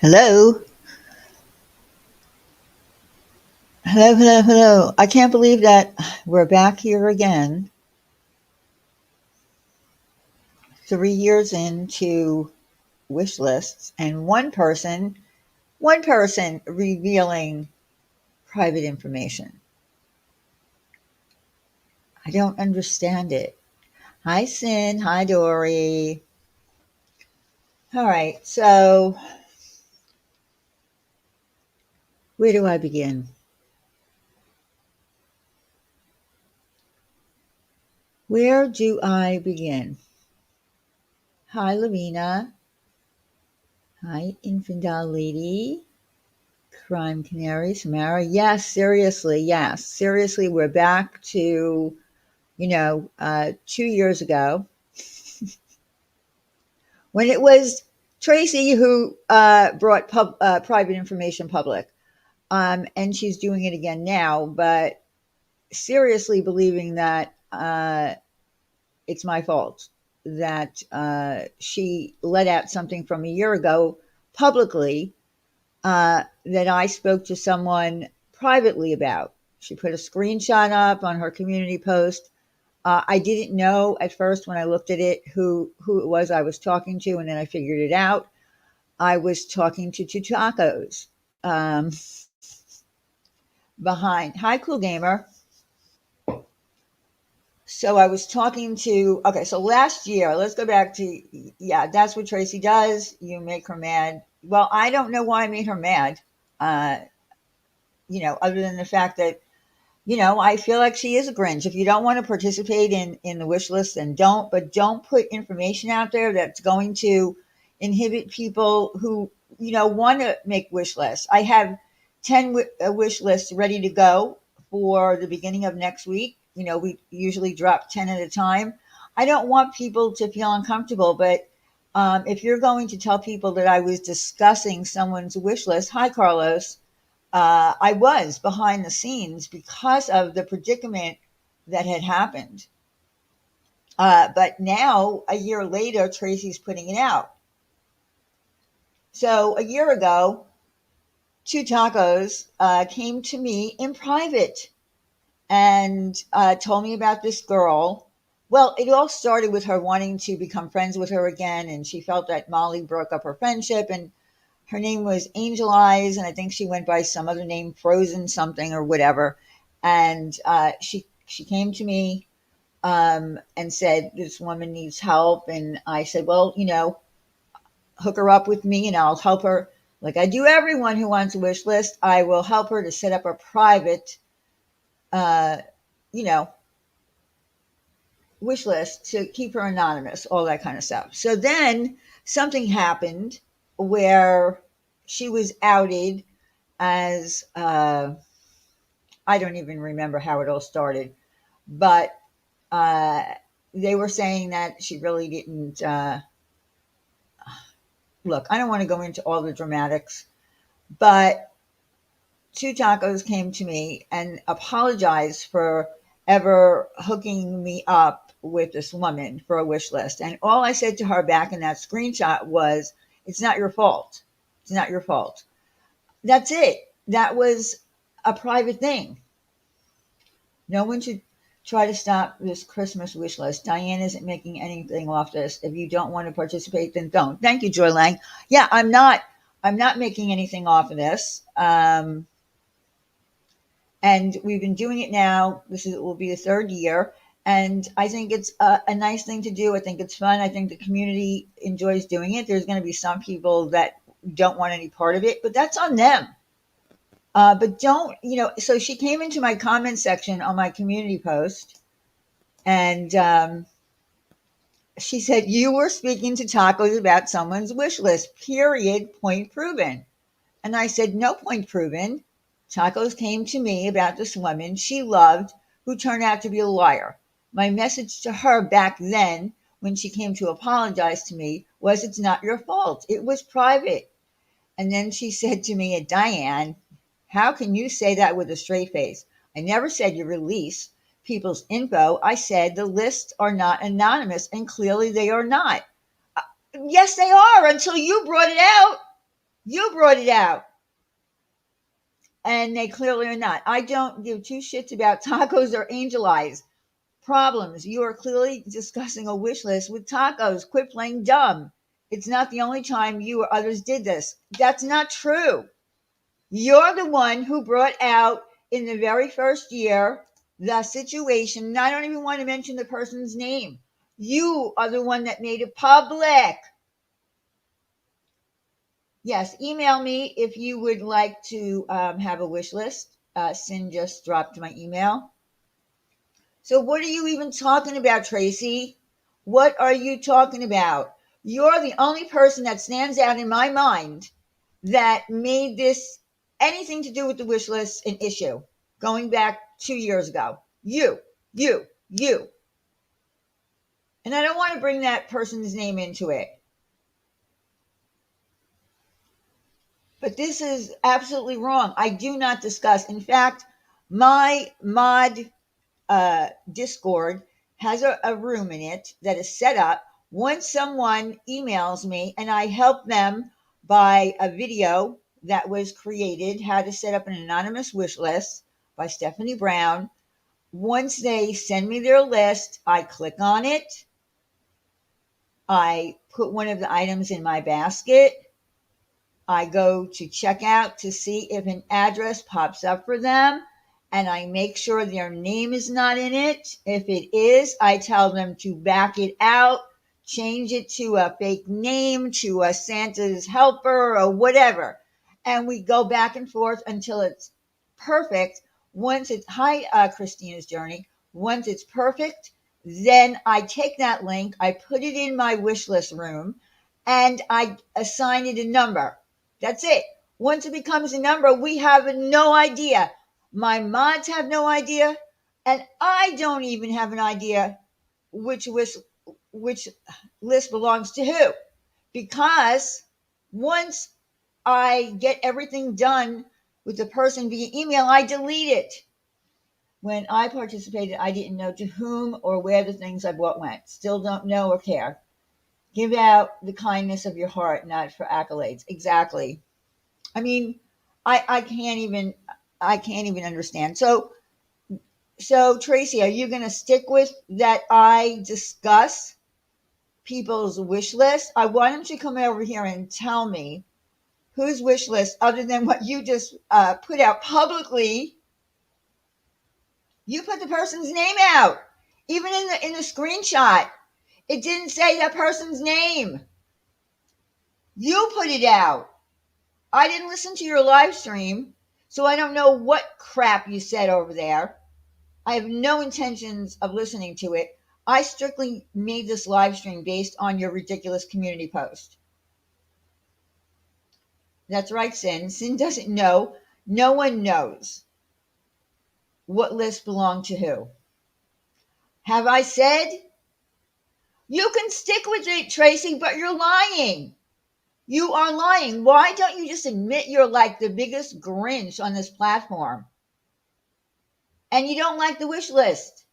Hello. Hello, hello, hello. I can't believe that we're back here again, 3 years into wish lists, and one person revealing private information. I don't understand it. Hi, Sin. Hi, Dory. All right. So, where do I begin? Where do I begin? Hi, Lavina. Hi, Infidel Lady. Crime Canary, Samara. Yes, seriously. Yes, seriously. We're back to 2 years ago when it was Tracy who brought private information public. And she's doing it again now, but seriously believing that it's my fault that she let out something from a year ago publicly that I spoke to someone privately about. She put a screenshot up on her community post. I didn't know at first when I looked at it who it was I was talking to, and then I figured it out. I was talking to two tacos um, behind. Hi, cool gamer. So I was talking to. Okay, so last year, let's go back to. Yeah, that's what Tracy does. You make her mad. Well, I don't know why I made her mad. Uh, other than the fact that I feel like she is a Grinch. If you don't want to participate in the wish list, then don't. But don't put information out there that's going to inhibit people who want to make wish lists. I have 10 wish lists ready to go for the beginning of next week. We usually drop 10 at a time. I don't want people to feel uncomfortable, but if you're going to tell people that I was discussing someone's wish list, hi Carlos, I was behind the scenes because of the predicament that had happened. But now, a year later, Tracy's putting it out. So a year ago, two tacos came to me in private and told me about this girl. Well, it all started with her wanting to become friends with her again, and she felt that Molly broke up her friendship, and her name was Angel Eyes, and I think she went by some other name, Frozen something or whatever. And she came to me and said this woman needs help, and I said, well, hook her up with me, and I'll help her. Like I do everyone who wants a wish list, I will help her to set up a private, uh, you know, wish list to keep her anonymous, all that kind of stuff. So then something happened where she was outed as I don't even remember how it all started, but uh, they were saying that she really didn't look. I don't want to go into all the dramatics, but two tacos came to me and apologized for ever hooking me up with this woman for a wish list. And all I said to her back in that screenshot was, it's not your fault. It's not your fault. That's it. That was a private thing. No one should try to stop this Christmas wish list. Diane isn't making anything off this. If you don't want to participate, then don't. Thank you, Joy Lang. Yeah, I'm not. I'm not making anything off of this. And we've been doing it now. Will be the third year, and I think it's a nice thing to do. I think it's fun. I think the community enjoys doing it. There's going to be some people that don't want any part of it, but that's on them. But don't, so she came into my comment section on my community post, and she said, you were speaking to tacos about someone's wish list, period, point proven. And I said, no point proven. Tacos came to me about this woman she loved who turned out to be a liar. My message to her back then, when she came to apologize to me, was it's not your fault. It was private. And then she said to me, Diane, how can you say that with a straight face? I never said you release people's info. I said the lists are not anonymous, and clearly they are not. Yes, they are until you brought it out. You brought it out. And they clearly are not. I don't give two shits about tacos or angel eyes. Problems. You are clearly discussing a wish list with tacos. Quit playing dumb. It's not the only time you or others did this. That's not true. You're the one who brought out in the very first year the situation. And I don't even want to mention the person's name. You are the one that made it public. Yes, email me if you would like to have a wish list. Sin just dropped my email. So, what are you even talking about, Tracy? What are you talking about? You're the only person that stands out in my mind that made this anything to do with the wish list an issue going back 2 years ago. You. And I don't want to bring that person's name into it. But this is absolutely wrong. I do not discuss. In fact, my mod Discord has a room in it that is set up. Once someone emails me and I help them by a video that was created, how to set up an anonymous wish list by Stephanie Brown. Once they send me their list, I click on it. I put one of the items in my basket. I go to checkout to see if an address pops up for them, and I make sure their name is not in it. If it is, I tell them to back it out, change it to a fake name, to a Santa's helper or whatever. And we go back and forth until it's perfect. Once it's, hi, Christina's Journey. Once it's perfect, then I take that link, I put it in my wish list room, and I assign it a number. That's it. Once it becomes a number, we have no idea. My mods have no idea, and I don't even have an idea which list belongs to who. Because once I get everything done with the person via email, I delete it. When I participated, I didn't know to whom or where the things I bought went. Still don't know or care. Give out the kindness of your heart, not for accolades. Exactly. I mean, I can't even understand. So Tracy, are you going to stick with that? I discuss people's wish list. I want him to come over here and tell me whose wish list, other than what you just put out publicly. You put the person's name out, even in the screenshot. It didn't say that person's name. You put it out. I didn't listen to your live stream, so I don't know what crap you said over there. I have no intentions of listening to it. I strictly made this live stream based on your ridiculous community post. That's right, Sin. Sin doesn't know. No one knows what lists belong to who. Have I said? You can stick with it, Tracy, but you're lying. You are lying. Why don't you just admit you're like the biggest Grinch on this platform? And you don't like the wish list.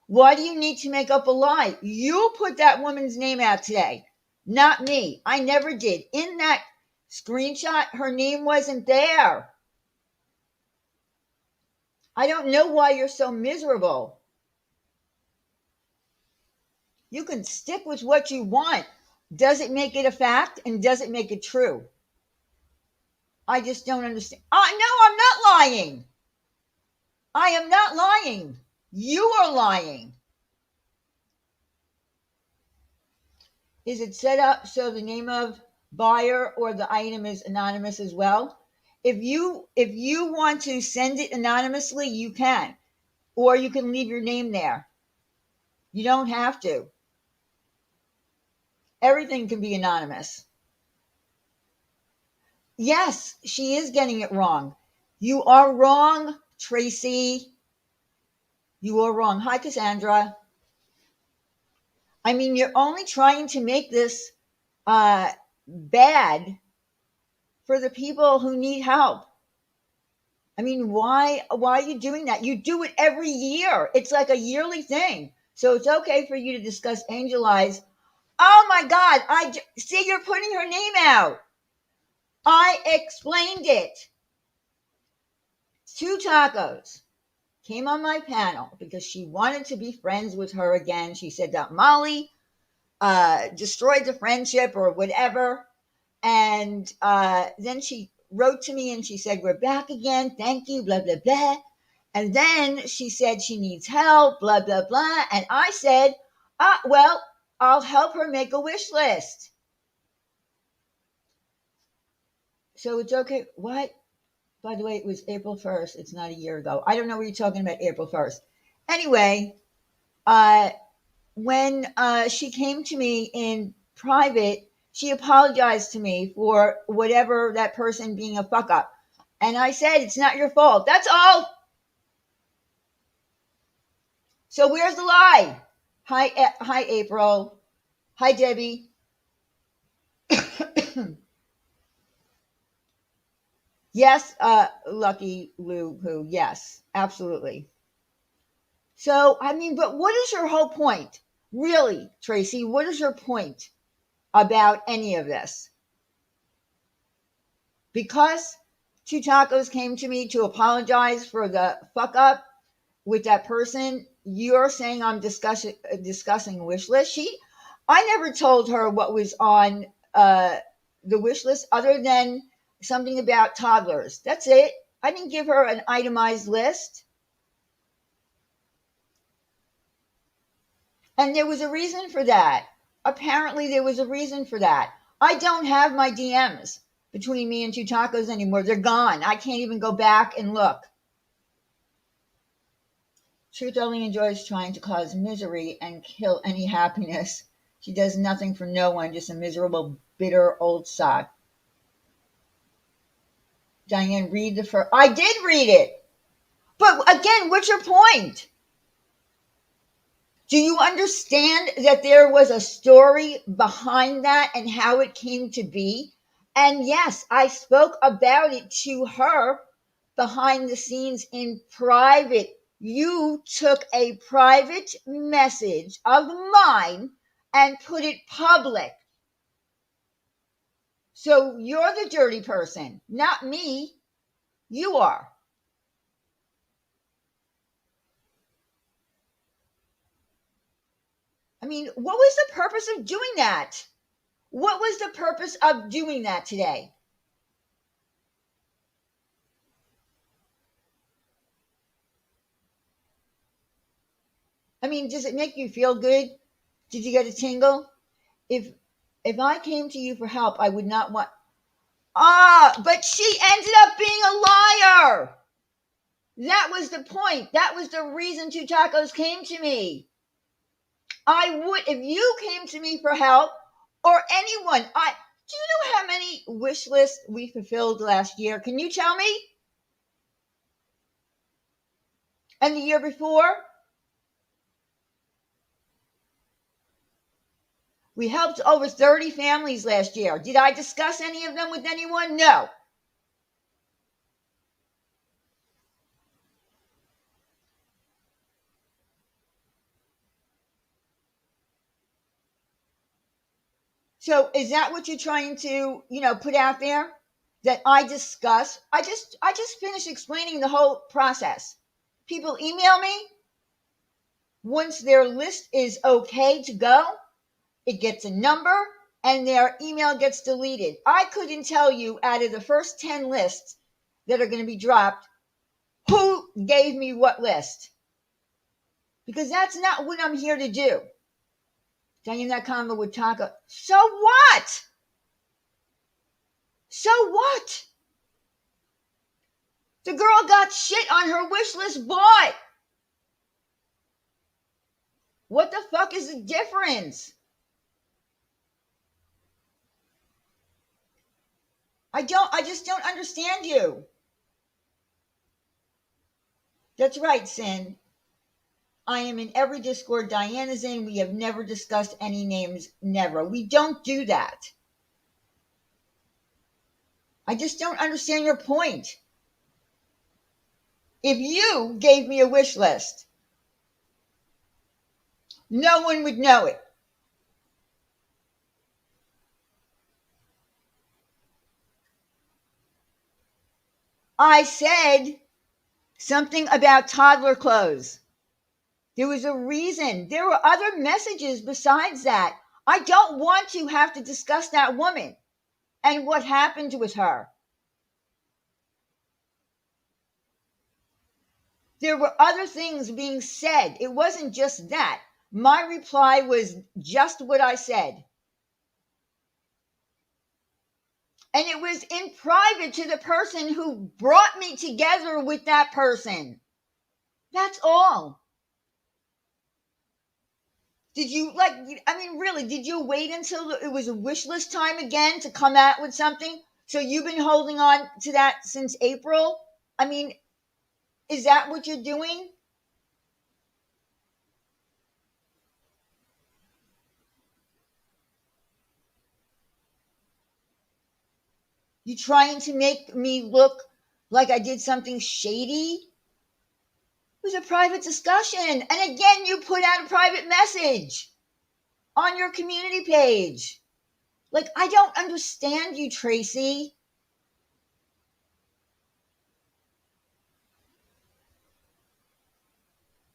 Why do you need to make up a lie? You put that woman's name out today, not me. I never did. In that screenshot, her name wasn't there. I don't know why you're so miserable. You can stick with what you want. Does it make it a fact, and does it make it true? I just don't understand. No, I'm not lying. I am not lying. You are lying. Is it set up so the name of buyer or the item is anonymous as well? If you want to send it anonymously, you can, or you can leave your name there. You don't have to. Everything can be anonymous. Yes, she is getting it wrong. You are wrong, Tracy. You are wrong. Hi, Cassandra. I mean, you're only trying to make this bad for the people who need help. I mean, why are you doing that? You do it every year. It's like a yearly thing. So it's okay for you to discuss Angel Eyes. Oh my God! I see you're putting her name out. I explained it. Two Tacos came on my panel because she wanted to be friends with her again. She said that Molly destroyed the friendship or whatever. And then she wrote to me and she said, "We're back again. Thank you, blah, blah, blah." And then she said she needs help, blah, blah, blah. And I said, well, I'll help her make a wish list. So it's okay. What? By the way, it was April 1st. It's not a year ago. I don't know what you're talking about, April 1st. Anyway, uh, when she came to me in private, she apologized to me for whatever that person being a fuck up. And I said, it's not your fault. That's all. So where's the lie? Hi, April. Hi, Debbie. Yes, Lucky Lou Who. Yes, absolutely. So, I mean, but what is your whole point? Really, Tracy, what is your point about any of this? Because Two Tacos came to me to apologize for the fuck up with that person, you're saying I'm discussing wish list. I never told her what was on the wish list other than something about toddlers. That's it. I didn't give her an itemized list. And there was a reason for that. Apparently, there was a reason for that. I don't have my DMs between me and Two Tacos anymore. They're gone. I can't even go back and look. Truth only enjoys trying to cause misery and kill any happiness. She does nothing for no one, just a miserable, bitter old sock. Diane, read the first. I did read it. But again, what's your point? Do you understand that there was a story behind that and how it came to be? And yes, I spoke about it to her behind the scenes in private. You took a private message of mine and put it public. So you're the dirty person, not me. You are. I mean, what was the purpose of doing that? What was the purpose of doing that today? I mean, does it make you feel good? Did you get a tingle? If if I came to you for help, I would not want. But she ended up being a liar. That was the point. That was the reason Two Tacos came to me. I would, if you came to me for help, or anyone. I Do you know how many wish lists we fulfilled last year? Can you tell me? And the year before, we helped over 30 families last year. Did I discuss any of them with anyone? No. So is that what you're trying to, put out there? That I discuss? I just finished explaining the whole process. People email me once their list is okay to go, it gets a number and their email gets deleted. I couldn't tell you out of the first 10 lists that are going to be dropped who gave me what list because that's not what I'm here to do. Dang, that convo with Taco. So what? So what? The girl got shit on her wish list bought. What the fuck is the difference? I just don't understand you. That's right, Sin. I am in every Discord Diane is in. We have never discussed any names. Never. We don't do that. I just don't understand your point. If you gave me a wish list, no one would know it. I said something about toddler clothes. There was a reason. There were other messages besides that. I don't want to have to discuss that woman and what happened with her. There were other things being said. It wasn't just that. My reply was just what I said. And it was in private to the person who brought me together with that person. That's all. Did you really, did you wait until it was a wish list time again to come out with something? So you've been holding on to that since April? I mean, is that what you're doing? You trying to make me look like I did something shady? It was a private discussion. And again, you put out a private message on your community page. Like, I don't understand you, Tracy.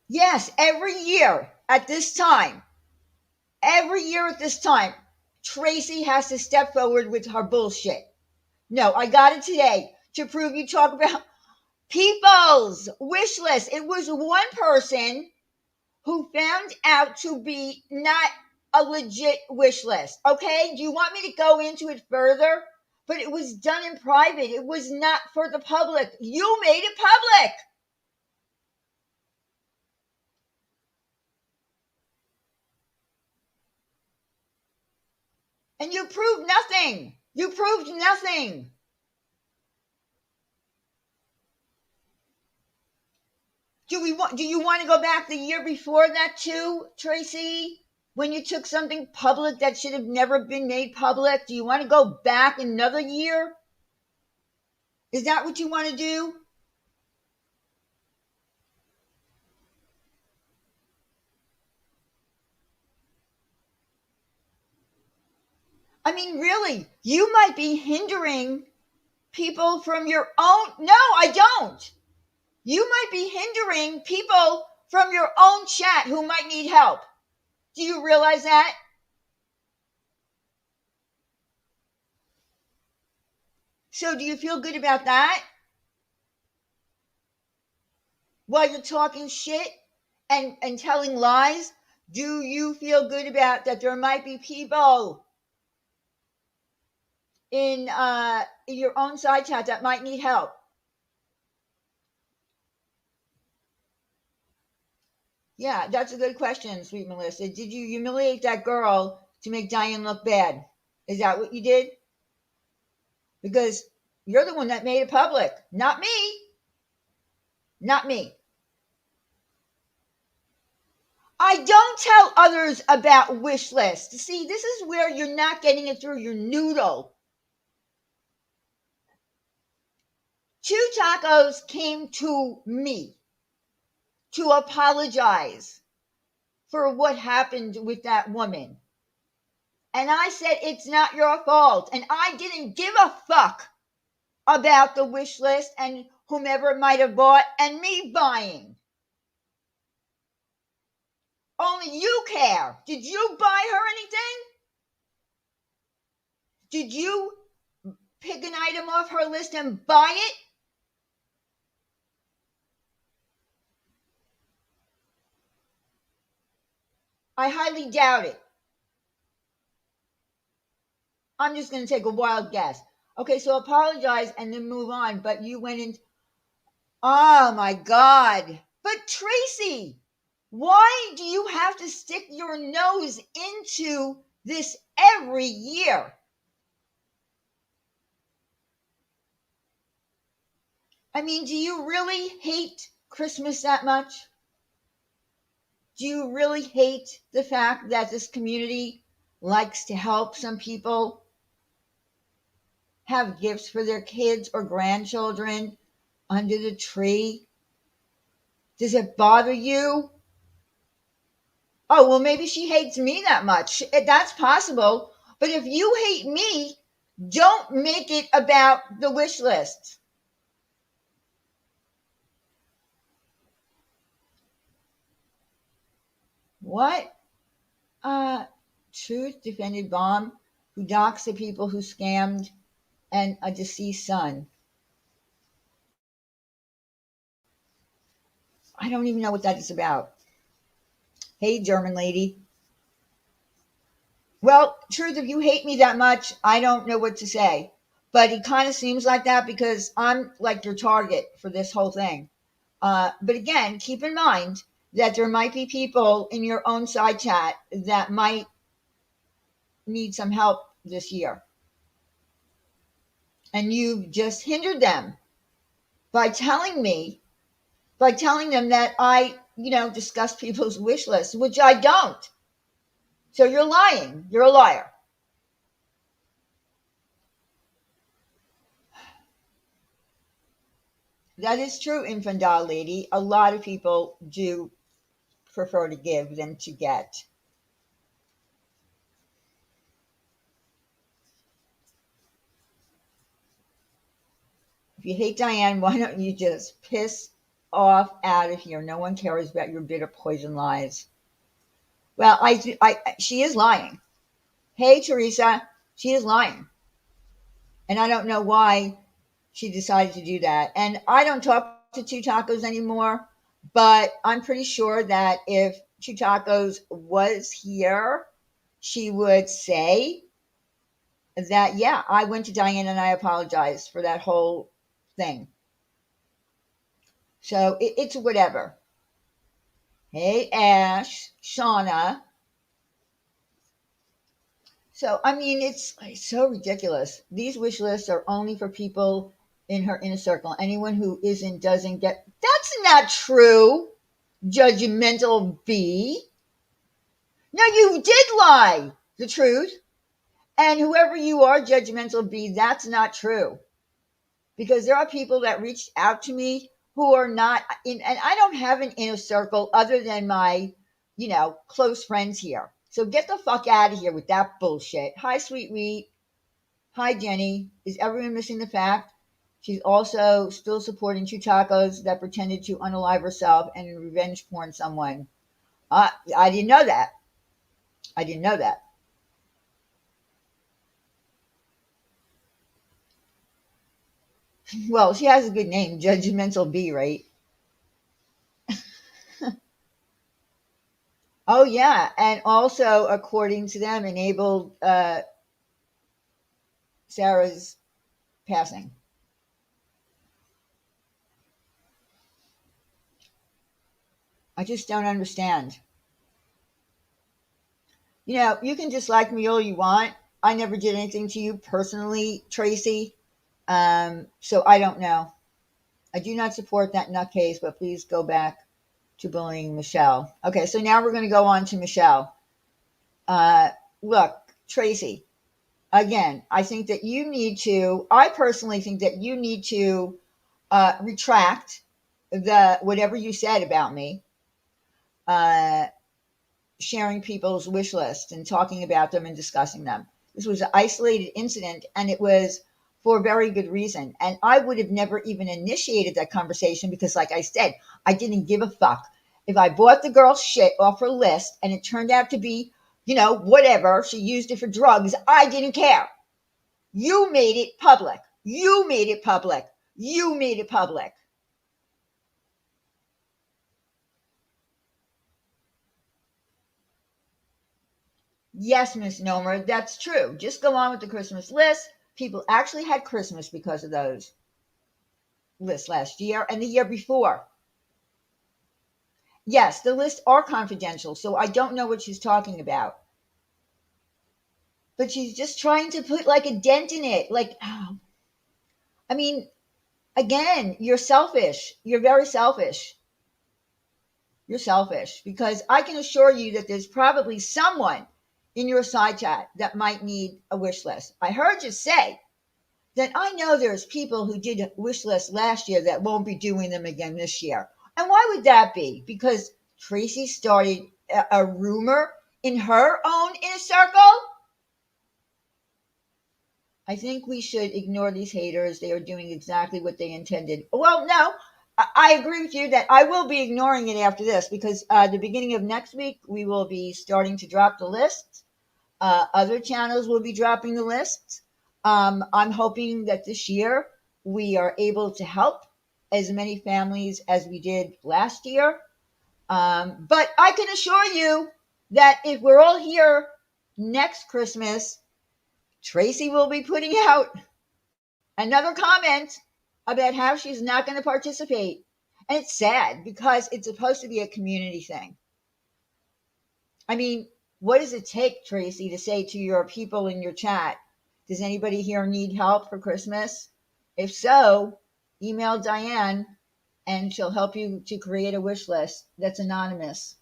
Yes, every year at this time, Tracy has to step forward with her bullshit. No, I got it today to prove you talk about people's wish list. It was one person who found out to be not a legit wish list. Okay? Do you want me to go into it further? But it was done in private. It was not for the public. You made it public. And you proved nothing. You proved nothing. Do you want to go back the year before that too, Tracy? When you took something public that should have never been made public? Do you want to go back another year? Is that what you want to do? I mean, really, you might be hindering people from your own. No, I don't. You might be hindering people from your own chat who might need help. Do you realize that? So, do you feel good about that? While you're talking shit and telling lies, do you feel good about that there might be people in your own side chat that might need help? Yeah, that's a good question, sweet Melissa. Did you humiliate that girl to make Diane look bad? Is that what you did? Because you're the one that made it public, not me. Not me. I don't tell others about wish lists. See, this is where you're not getting it through your noodle. Two Tacos came to me to apologize for what happened with that woman. And I said, it's not your fault. And I didn't give a fuck about the wish list and whomever it might have bought and me buying. Only you care. Did you buy her anything? Did you pick an item off her list and buy it? I highly doubt it. I'm just going to take a wild guess. Okay, so apologize and then move on. But you went in. Oh my God. But Tracy, why do you have to stick your nose into this every year? I mean, do you really hate Christmas that much? Do you really hate the fact that this community likes to help some people have gifts for their kids or grandchildren under the tree? Does it bother you? Oh, well, maybe she hates me that much. That's possible. But if you hate me, don't make it about the wish list. What? Uh, Truth defended Bomb, who docks the people who scammed, and a deceased son. I don't even know what that is about. Hey, German lady. Well, Truth, if you hate me that much, I don't know what to say. But it kind of seems like that because I'm like your target for this whole thing. But again, keep in mind that there might be people in your own side chat that might need some help this year. And you've just hindered them by telling them that I discuss people's wish lists, which I don't. So you're lying. You're a liar. That is true, infantile lady. A lot of people do prefer to give than to get. If you hate Diane, why don't you just piss off out of here? No one cares about your bitter poison lies. Well, she is lying. Hey, Teresa, she is lying. And I don't know why she decided to do that. And I don't talk to Two Tacos anymore, but I'm pretty sure that if Two Tacos was here, she would say that, yeah, I went to Diane and I apologized for that whole thing. So it's whatever. Hey, Ash, Shauna. So, I mean, it's so ridiculous. These wish lists are only for people in her inner circle. Anyone who isn't doesn't get. That's not true, judgmental bee. No, you did lie. The truth. And whoever you are, judgmental bee, that's not true. Because there are people that reached out to me who are not in, and I don't have an inner circle other than my close friends here. So get the fuck out of here with that bullshit. Hi, Sweet Wheat. Hi, Jenny. Is everyone missing the fact she's also still supporting Two Tacos that pretended to unalive herself and revenge porn someone? I didn't know that. I didn't know that. Well, she has a good name, Judgmental Bee, right? Oh yeah, and also according to them, enabled Sarah's passing. I just don't understand. You can dislike me all you want. I never did anything to you personally, Tracy. So I don't know. I do not support that nutcase, but please go back to bullying Michelle. Okay, so now we're going to go on to Michelle. Uh, Look, Tracy, again, I personally think that you need to retract the whatever you said about me, uh, sharing people's wish lists and talking about them and discussing them. This was an isolated incident and it was for a very good reason. And I would have never even initiated that conversation because, like I said, I didn't give a fuck. If I bought the girl's shit off her list and it turned out to be whatever, she used it for drugs, I didn't care. You made it public. You made it public. You made it public. Yes, Miss Nomer, that's true. Just go on with the Christmas list. People actually had Christmas because of those lists last year and the year before. Yes, the lists are confidential, so I don't know what she's talking about. But she's just trying to put like a dent in it. Like, oh, I mean, again, you're selfish. You're very selfish. You're selfish because I can assure you that there's probably someone in your side chat that might need a wish list. I heard you say that I know there's people who did wish lists last year that won't be doing them again this year. And why would that be? Because Tracy started a rumor in her own inner circle? I think we should ignore these haters. They are doing exactly what they intended. Well, no. I agree with you that I will be ignoring it after this because the beginning of next week we will be starting to drop the lists. Other channels will be dropping the lists. I'm hoping that this year we are able to help as many families as we did last year. But I can assure you that if we're all here next Christmas, Tracy will be putting out another comment about how she's not going to participate. And it's sad because it's supposed to be a community thing. I mean, what does it take, Tracy, to say to your people in your chat, does anybody here need help for Christmas? If so, email Diane and she'll help you to create a wish list that's anonymous.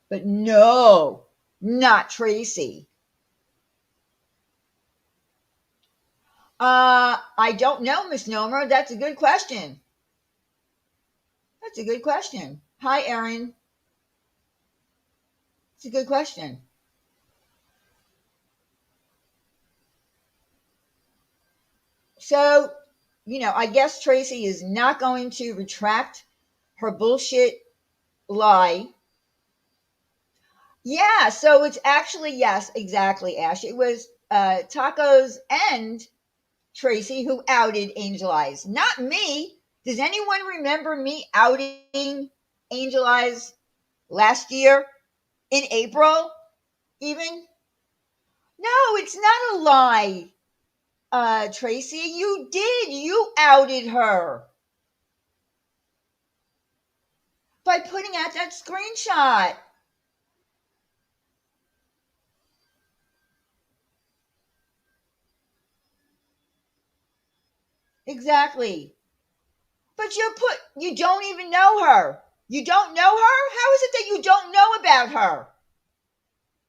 But no, not Tracy. I don't know, Miss Nomer. That's a good question. That's a good question. Hi, Erin. It's a good question. So, I guess Tracy is not going to retract her bullshit lie. Yeah, so it's actually, yes, exactly, Ash. It was Tacos and Tracy who outed Angel Eyes, not me. Does anyone remember me outing Angel Eyes last year in April, even? No, it's not a lie, Tracy. You did. You outed her by putting out that screenshot. Exactly. But you don't even know her. You don't know her? How is it that you don't know about her?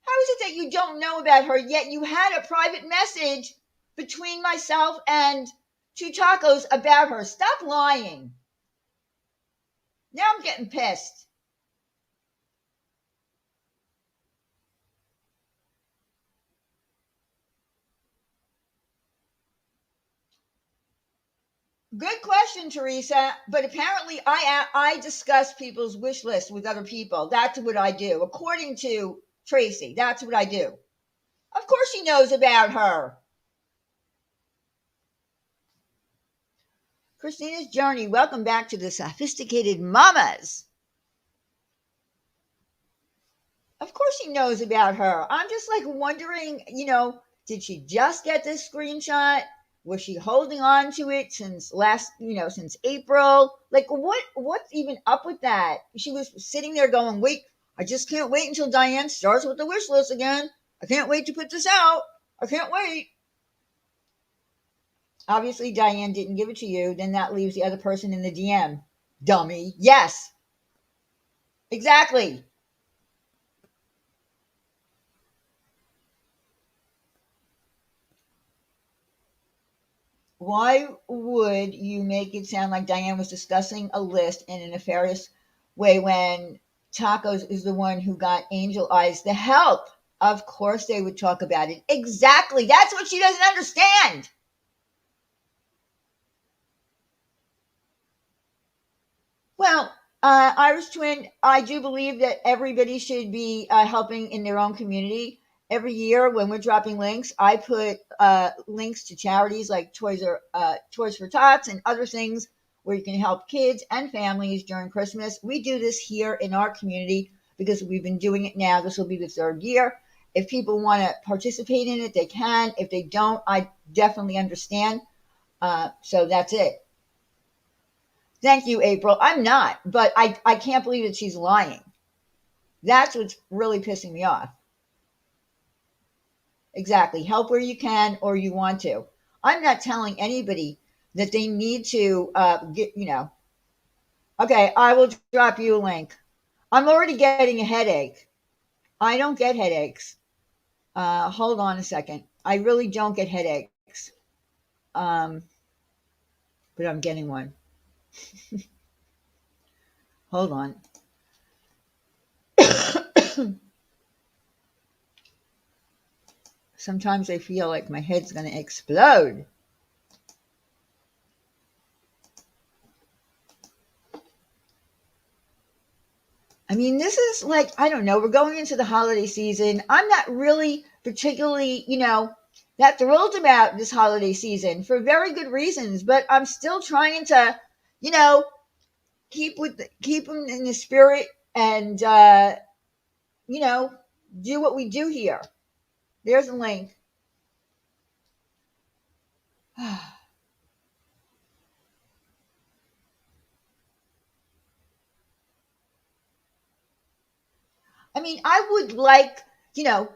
How is it that you don't know about her yet you had a private message between myself and Two Tacos about her? Stop lying. Now I'm getting pissed. Good question, Teresa. But apparently, I discuss people's wish list with other people. That's what I do, according to Tracy. That's what I do. Of course, she knows about her. Christina's Journey. Welcome back to the Sophisticated Mamas. Of course, she knows about her. I'm just like wondering, did she just get this screenshot? Was she holding on to it since since April? Like, what's even up with that? She was sitting there going, "Wait, I just can't wait until Diane starts with the wish list again. I can't wait to put this out. I can't wait." Obviously, Diane didn't give it to you. Then that leaves the other person in the DM. Dummy. Yes, exactly. Why would you make it sound like Diane was discussing a list in a nefarious way when Tacos is the one who got Angel Eyes the help? Of course they would talk about it. Exactly. That's what she doesn't understand. Well, Irish Twin, I do believe that everybody should be helping in their own community. Every year when we're dropping links, I put links to charities like Toys for Tots and other things where you can help kids and families during Christmas. We do this here in our community because we've been doing it now. This will be the third year. If people want to participate in it, they can. If they don't, I definitely understand. So that's it. Thank you, April. I'm not, but I can't believe that she's lying. That's what's really pissing me off. Exactly. Help where you can or you want to. I'm not telling anybody that they need to Okay, I will drop you a link. I'm already getting a headache. I don't get headaches. Hold on a second. I really don't get headaches. Um, but I'm getting one. Hold on. Sometimes I feel like my head's going to explode. I mean, this is like, I don't know, we're going into the holiday season. I'm not really particularly, that thrilled about this holiday season for very good reasons, but I'm still trying to, you know, keep them in the spirit and, you know, do what we do here. There's a link. I mean, I would like,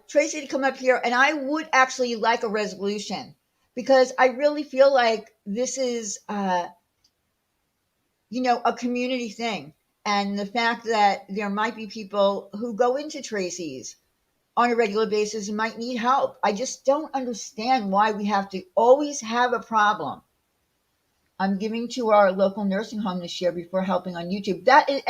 Tracy to come up here and I would actually like a resolution because I really feel like this is, a community thing. And the fact that there might be people who go into Tracy's on a regular basis and might need help. I just don't understand why we have to always have a problem. I'm giving to our local nursing home this year before helping on YouTube. That is,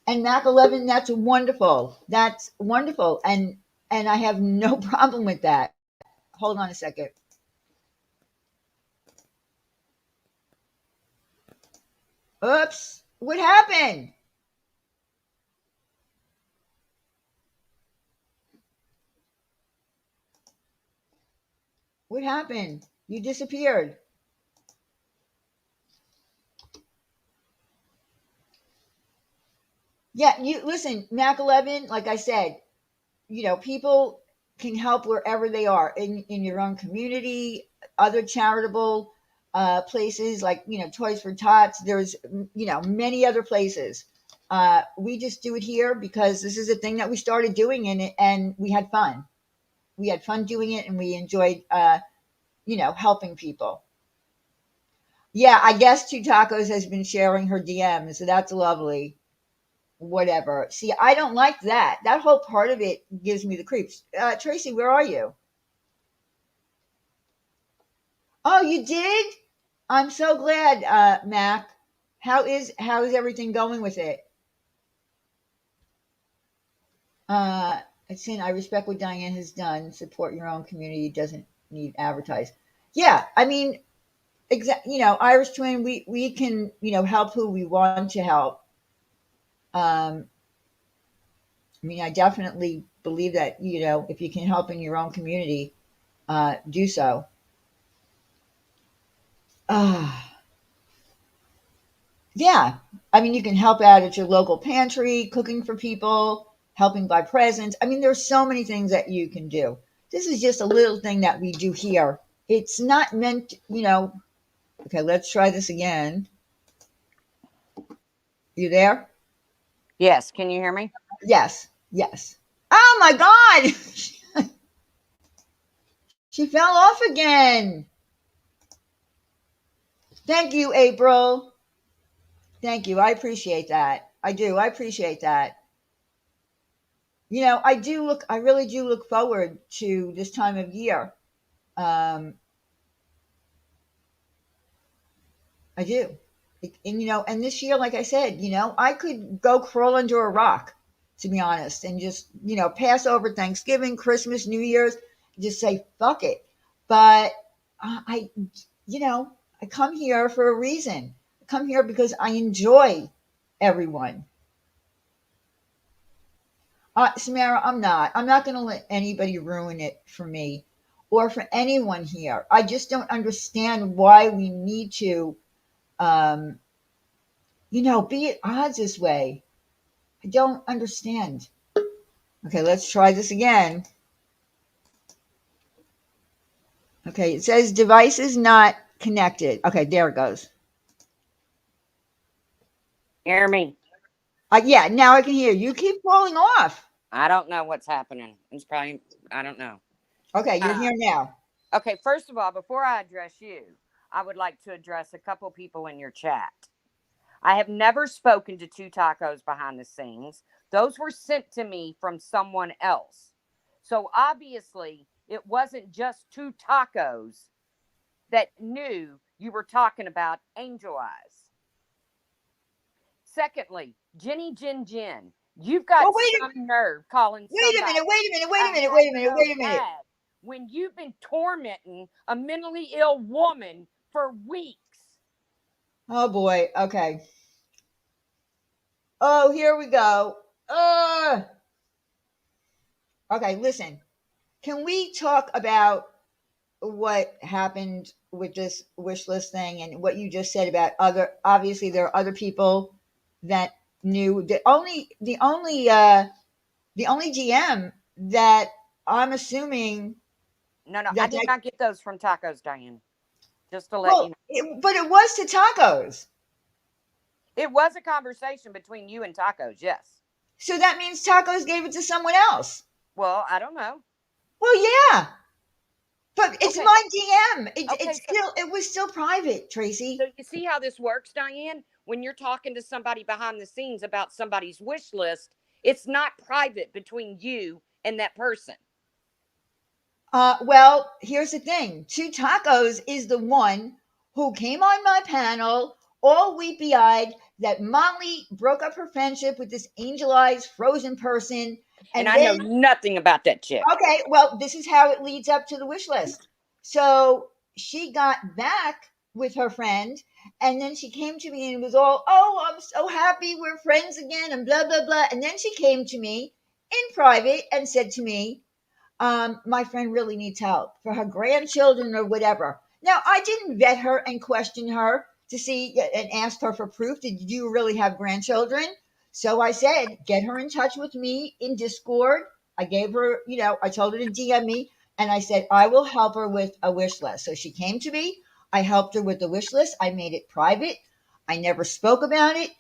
and Mac 11, that's wonderful. That's wonderful, and I have no problem with that. Hold on a second. Oops, what happened? What happened? You disappeared. Yeah, you listen, Mac 11. Like I said, people can help wherever they are in your own community, other charitable places like, Toys for Tots. There's, many other places. We just do it here because this is a thing that we started doing in it and we had fun. We had fun doing it and we enjoyed, helping people. Yeah, I guess Two Tacos has been sharing her DMs, so that's lovely. Whatever. See, I don't like that. That whole part of it gives me the creeps. Tracy, where are you? Oh, you did? I'm so glad, Mac. How is everything going with it? It's saying I respect what Diane has done. Support your own community. Doesn't need advertise. Yeah, I mean, Irish Twin. We can help who we want to help. Um, I mean, I definitely believe that if you can help in your own community, do so. Ah, yeah. I mean, you can help out at your local pantry, cooking for people, helping buy presents. I mean, there's so many things that you can do. This is just a little thing that we do here. It's not meant, okay, let's try this again. You there? Yes, can you hear me? Yes. Yes. Oh my God. She fell off again. Thank you, April. Thank you. I appreciate that. I do. I appreciate that. I really do look forward to this time of year. Um, I do. And this year, like I said, I could go crawl under a rock, to be honest, and just, pass over Thanksgiving, Christmas, New Year's, just say, fuck it. But you know, I come here for a reason. I come here because I enjoy everyone. Samara, I'm not. I'm not going to let anybody ruin it for me or for anyone here. I just don't understand why we need to, um, be at odds this way. I don't understand. Okay, let's try this again. Okay, it says device is not connected. Okay, there it goes. Hear me? Yeah, now I can hear you. You keep falling off. I don't know what's happening. It's probably, I don't know. Okay, you're Uh, here now. okay, first of all, before I address you, I would like to address a couple people in your chat. I have never spoken to Two Tacos behind the scenes. Those were sent to me from someone else. So obviously, it wasn't just Two Tacos that knew you were talking about Angel Eyes. Secondly, Jenny Jin Jin, you've Well, got some nerve calling wait a minute, somebody wait a minute, wait a a minute, wait a minute, hashtag wait a minute. bag when you've been tormenting a mentally ill woman for weeks. Oh boy. Okay. Oh, here we go. Uh, okay, listen. Can we talk about what happened with this wish list thing and what you just said about other? Obviously, there are other people that knew. The only GM that I'm assuming No, no, I that did that not get those from tacos, Diane. Just to let you well, know. but it was to tacos. It was a conversation between you and tacos, yes. So that means tacos gave it to someone else. Well, I don't know. Well, yeah, but it's Okay, my DM. okay, It was still private, so Tracy. you see how this works, Diane? When you're talking to somebody behind the scenes about somebody's wish list, it's not private between you and that person. Well, here's the thing. Two Tacos is the one who came on my panel all weepy eyed that Molly broke up her friendship with this angel eyes frozen person. And And I know then, nothing about that chick. okay, well, this is how it leads up to the wish list. So she got back with her friend, and then she came to me and was all, oh, I'm so happy we're friends again, and blah, blah, blah. And then she came to me in private and said to me, my friend really needs help for her grandchildren or whatever. Now, I didn't vet her and question her to see and ask her for proof. Did you really have grandchildren? So I said, get her in touch with me in Discord. I gave her, I told her to DM me and I said, I will help her with a wish list. So she came to me. I helped her with the wish list. I made it private. I never spoke about it.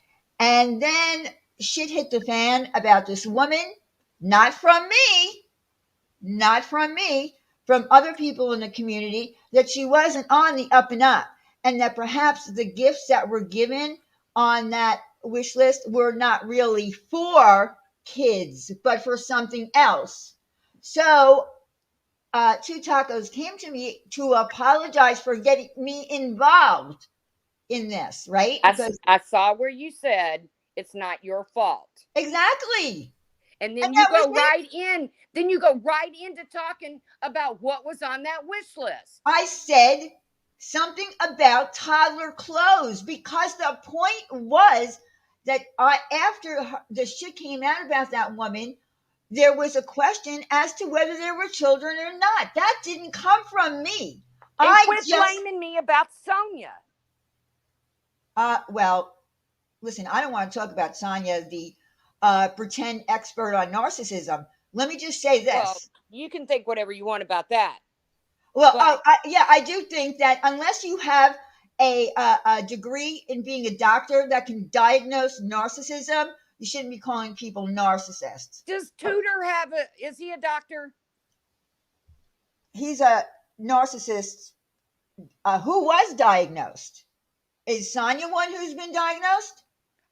And then shit hit the fan about this woman, not from me, not from me, from other people in the community, that she wasn't on the up and up, and that perhaps the gifts that were given on that wish list were not really for kids, but for something else. So, Two Tacos came to me to apologize for getting me involved in this, right? Because I saw where you said it's not your fault. exactly. And And then you that was go it. right in. Then you go right into talking about what was on that wish list. I said something about toddler clothes because the point was that after the shit came out about that woman, there was a question as to whether there were children or not. That didn't come from me. And I quit just, blaming me about Sonia. well, listen, I don't want to talk about Sonia, the pretend expert on narcissism. Let me just say Well, this. you can think whatever you want about that. Well, But yeah, I do think that unless you have a degree in being a doctor that can diagnose narcissism, you shouldn't be calling people narcissists. does Tudor have a, is he a doctor? He's a narcissist who was diagnosed. Is Sonia one who's been diagnosed?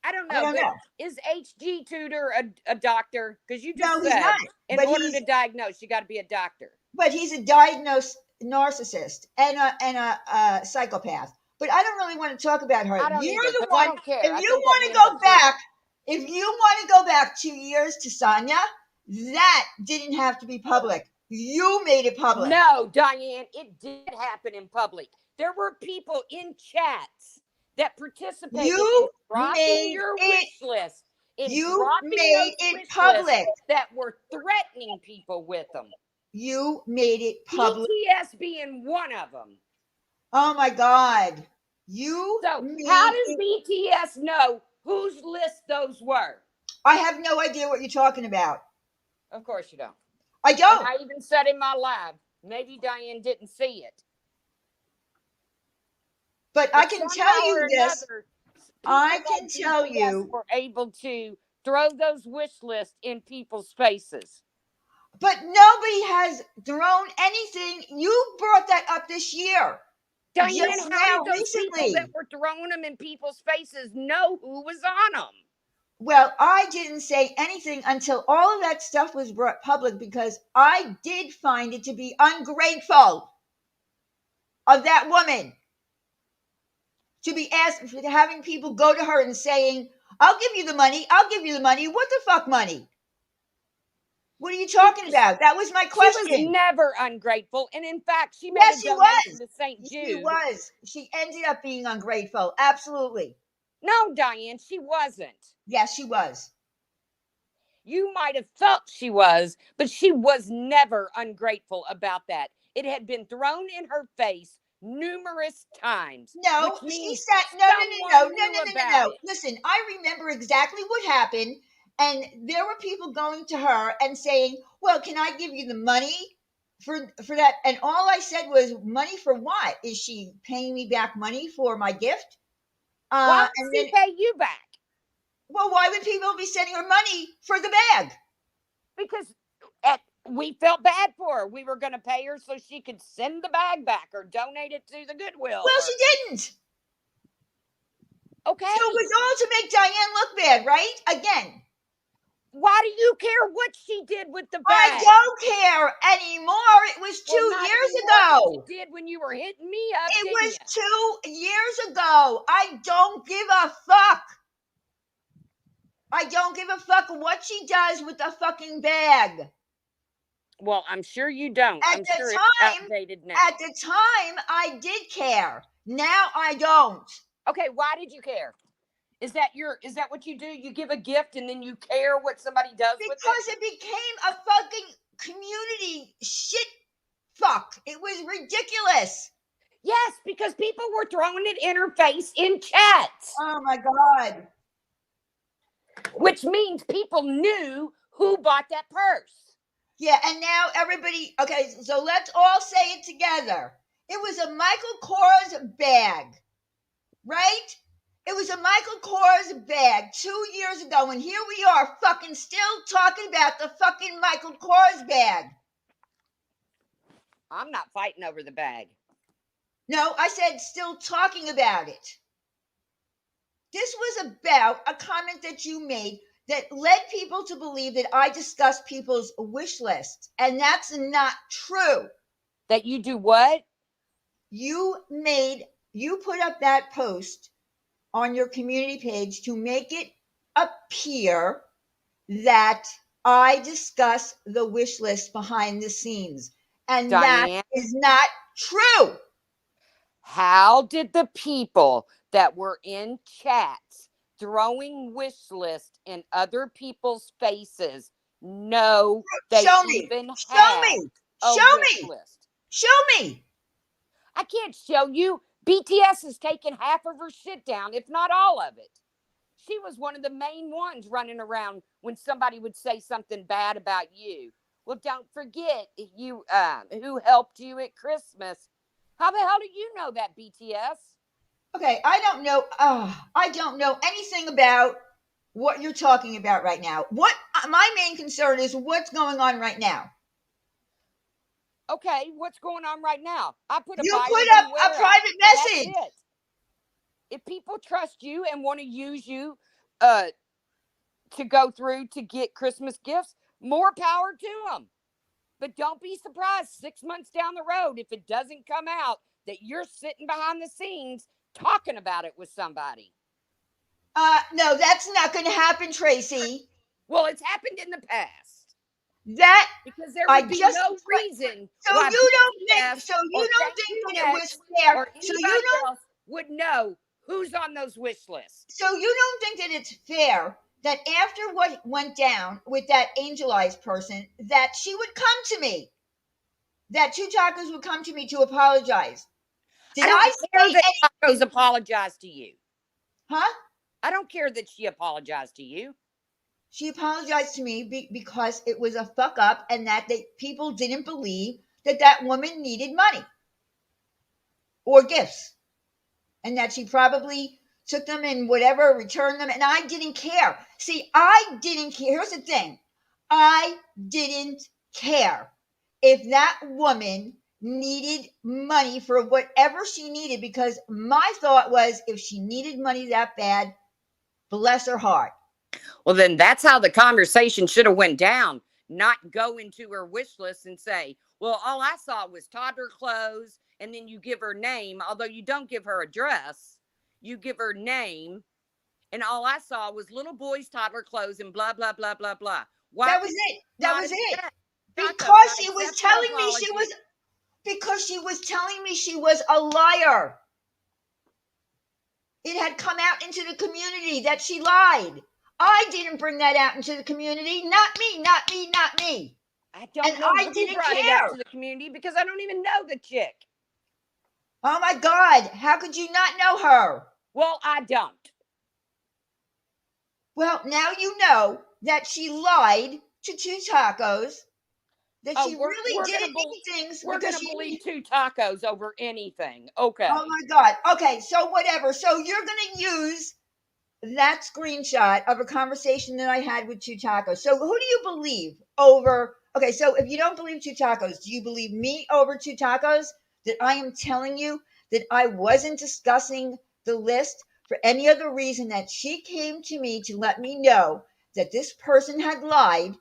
I don't I know, don't but know. is HG Tudor a doctor? Because you No, just he's not. said in But order to he's diagnose, you got to be a doctor. a diagnosed narcissist and a psychopath. But I don't really want to talk about her. I don't You're either the because I one. don't care. If I you think that want to man's a go crook. back, if you want to go back 2 years to Sonia, that didn't have to be public. You made it public. No, Diane, it did happen in public. There were people in chats that participated in You dropping made your it. wish list, in You dropping made those it wish lists public. that were threatening people with them. You made it public. BTS being one of them. Oh my God. You So, how made does it. BTS know whose list those were? I have no idea what you're talking about. Of course you don't. I And don't. I even said in my live, maybe Diane didn't see it. But I But can tell somehow or you this. another, people I can like tell BTS you. were able to throw those wish lists in people's faces. But nobody has thrown anything. You brought that up this year, Diane, just how did now, those people that recently. were throwing them in people's faces know who was on them? Well, I didn't say anything until all of that stuff was brought public because I did find it to be ungrateful of that woman to be asked, having people go to her and saying, I'll give you the money. I'll give you the money. What the fuck money? What are you She talking was, about? That was my she was question. never ungrateful. And in fact, she made a Yes, she donation was. to St. She Jude. was. She ended up being ungrateful. Absolutely. No, Diane, she wasn't. Yes, she was. You might have felt she was, but she was never ungrateful about that. It had been thrown in her face numerous times, No, which she means said, no, no, no, no, someone no, knew no, no, no, about no. it. Listen, I remember exactly what happened. And there were people going to her and saying, well, can I give you the money for that? And all I said was, money for what? Is she paying me back money for my gift? Why would And she then, pay you back? well, why would people be sending her money for the bag? Because we felt bad for her. We were going to pay her so she could send the bag back or donate it to the Goodwill. Well, Or she didn't. So it okay, was all to make Diane look bad, right? Again, why do you care what she did with the I bag? don't care anymore. It was Well, 2 years not anymore, but you ago. did when you were hitting me up, It didn't you? was 2 years ago. I don't give a fuck. I don't give a fuck what she does with the fucking bag. Well, I'm sure you don't. At I'm the sure it's time, outdated at now. the time, I did care. Now I don't. Okay, why did you care? Is that what you do? You give a gift and then you care what somebody does with it? Because it became a fucking community shit fuck. It was ridiculous. Yes, because people were throwing it in her face in chats, Oh my God. which means people knew who bought that purse. Yeah, and now everybody, okay, so let's all say it together. It was a Michael Kors bag, right? It was a Michael Kors bag 2 years ago, and here we are fucking still talking about the fucking Michael Kors bag. I'm not fighting over the bag. No, I said still talking about it. This was about a comment that you made that led people to believe that I discussed people's wish lists, and that's not true. That you do what? You put up that post on your community page to make it appear that I discuss the wish list behind the scenes. And that Diane, is not true. how did the people that were in chats throwing wish list in other people's faces know they Show me. even Show had me. a Show wish me. list? Show me. I can't show you. BTS has taken half of her shit down, if not all of it. She was one of the main ones running around when somebody would say something bad about you. Well, don't forget you who helped you at Christmas. How the hell do you know that, BTS? Okay, I don't know. I don't know anything about what you're talking about right now. What my main concern is what's going on right now. Okay, what's going on right now? I put a You buyer put up a beware out. private That's message. it. If people trust you and want to use you uh, to go through to get Christmas gifts, more power to them. But don't be surprised 6 months down the road if it doesn't come out that you're sitting behind the scenes talking about it with somebody. No, that's not going to happen, Tracy. Well, it's happened in the past That because there I would be just no reason so why you don't think BTS or that it was FanQNX fair. or anybody else would know who's on those wish lists. So you don't think that it's fair that after what went down with that Angel Eyes person, that she would come to me, that two tacos would come to me to apologize. I Did don't I care say that Tacos anything? apologized to you. Huh? I don't care that she apologized to you. She apologized to me because it was a fuck up, and that people didn't believe that that woman needed money or gifts, and that she probably took them and whatever, returned them, and I didn't care. See, I didn't care. Here's the thing. I didn't care if that woman needed money for whatever she needed, because my thought was if she needed money that bad, bless her heart. Well, then that's how the conversation should have went down. Not go into her wish list and say, "Well, all I saw was toddler clothes," and then you give her name, although you don't give her address. You give her name, and all I saw was little boys' toddler clothes and blah blah blah blah blah. Why That would was you it. That not was have it. said, "Tacos, Because I she was accept your telling me she was apology"? because she was telling me she was a liar. It had come out into the community that she lied. I didn't bring that out into the community. Not me, not me, not me. I And don't know I who didn't brought it out care. to the community because I don't even know the chick. Oh my God, how could you not know her? Well, I don't. Well, now you know that she lied to two tacos, that Oh, she we're really we're gonna did these things we're because gonna she. believe two tacos over anything. Oh Okay. my God. Okay, so whatever. So you're going to use that screenshot of a conversation that I had with two tacos. So who do you believe over? Okay, so if you don't believe two tacos, do you believe me over two tacos? That I am telling you that I wasn't discussing the list for any other reason, that she came to me to let me know that this person had lied.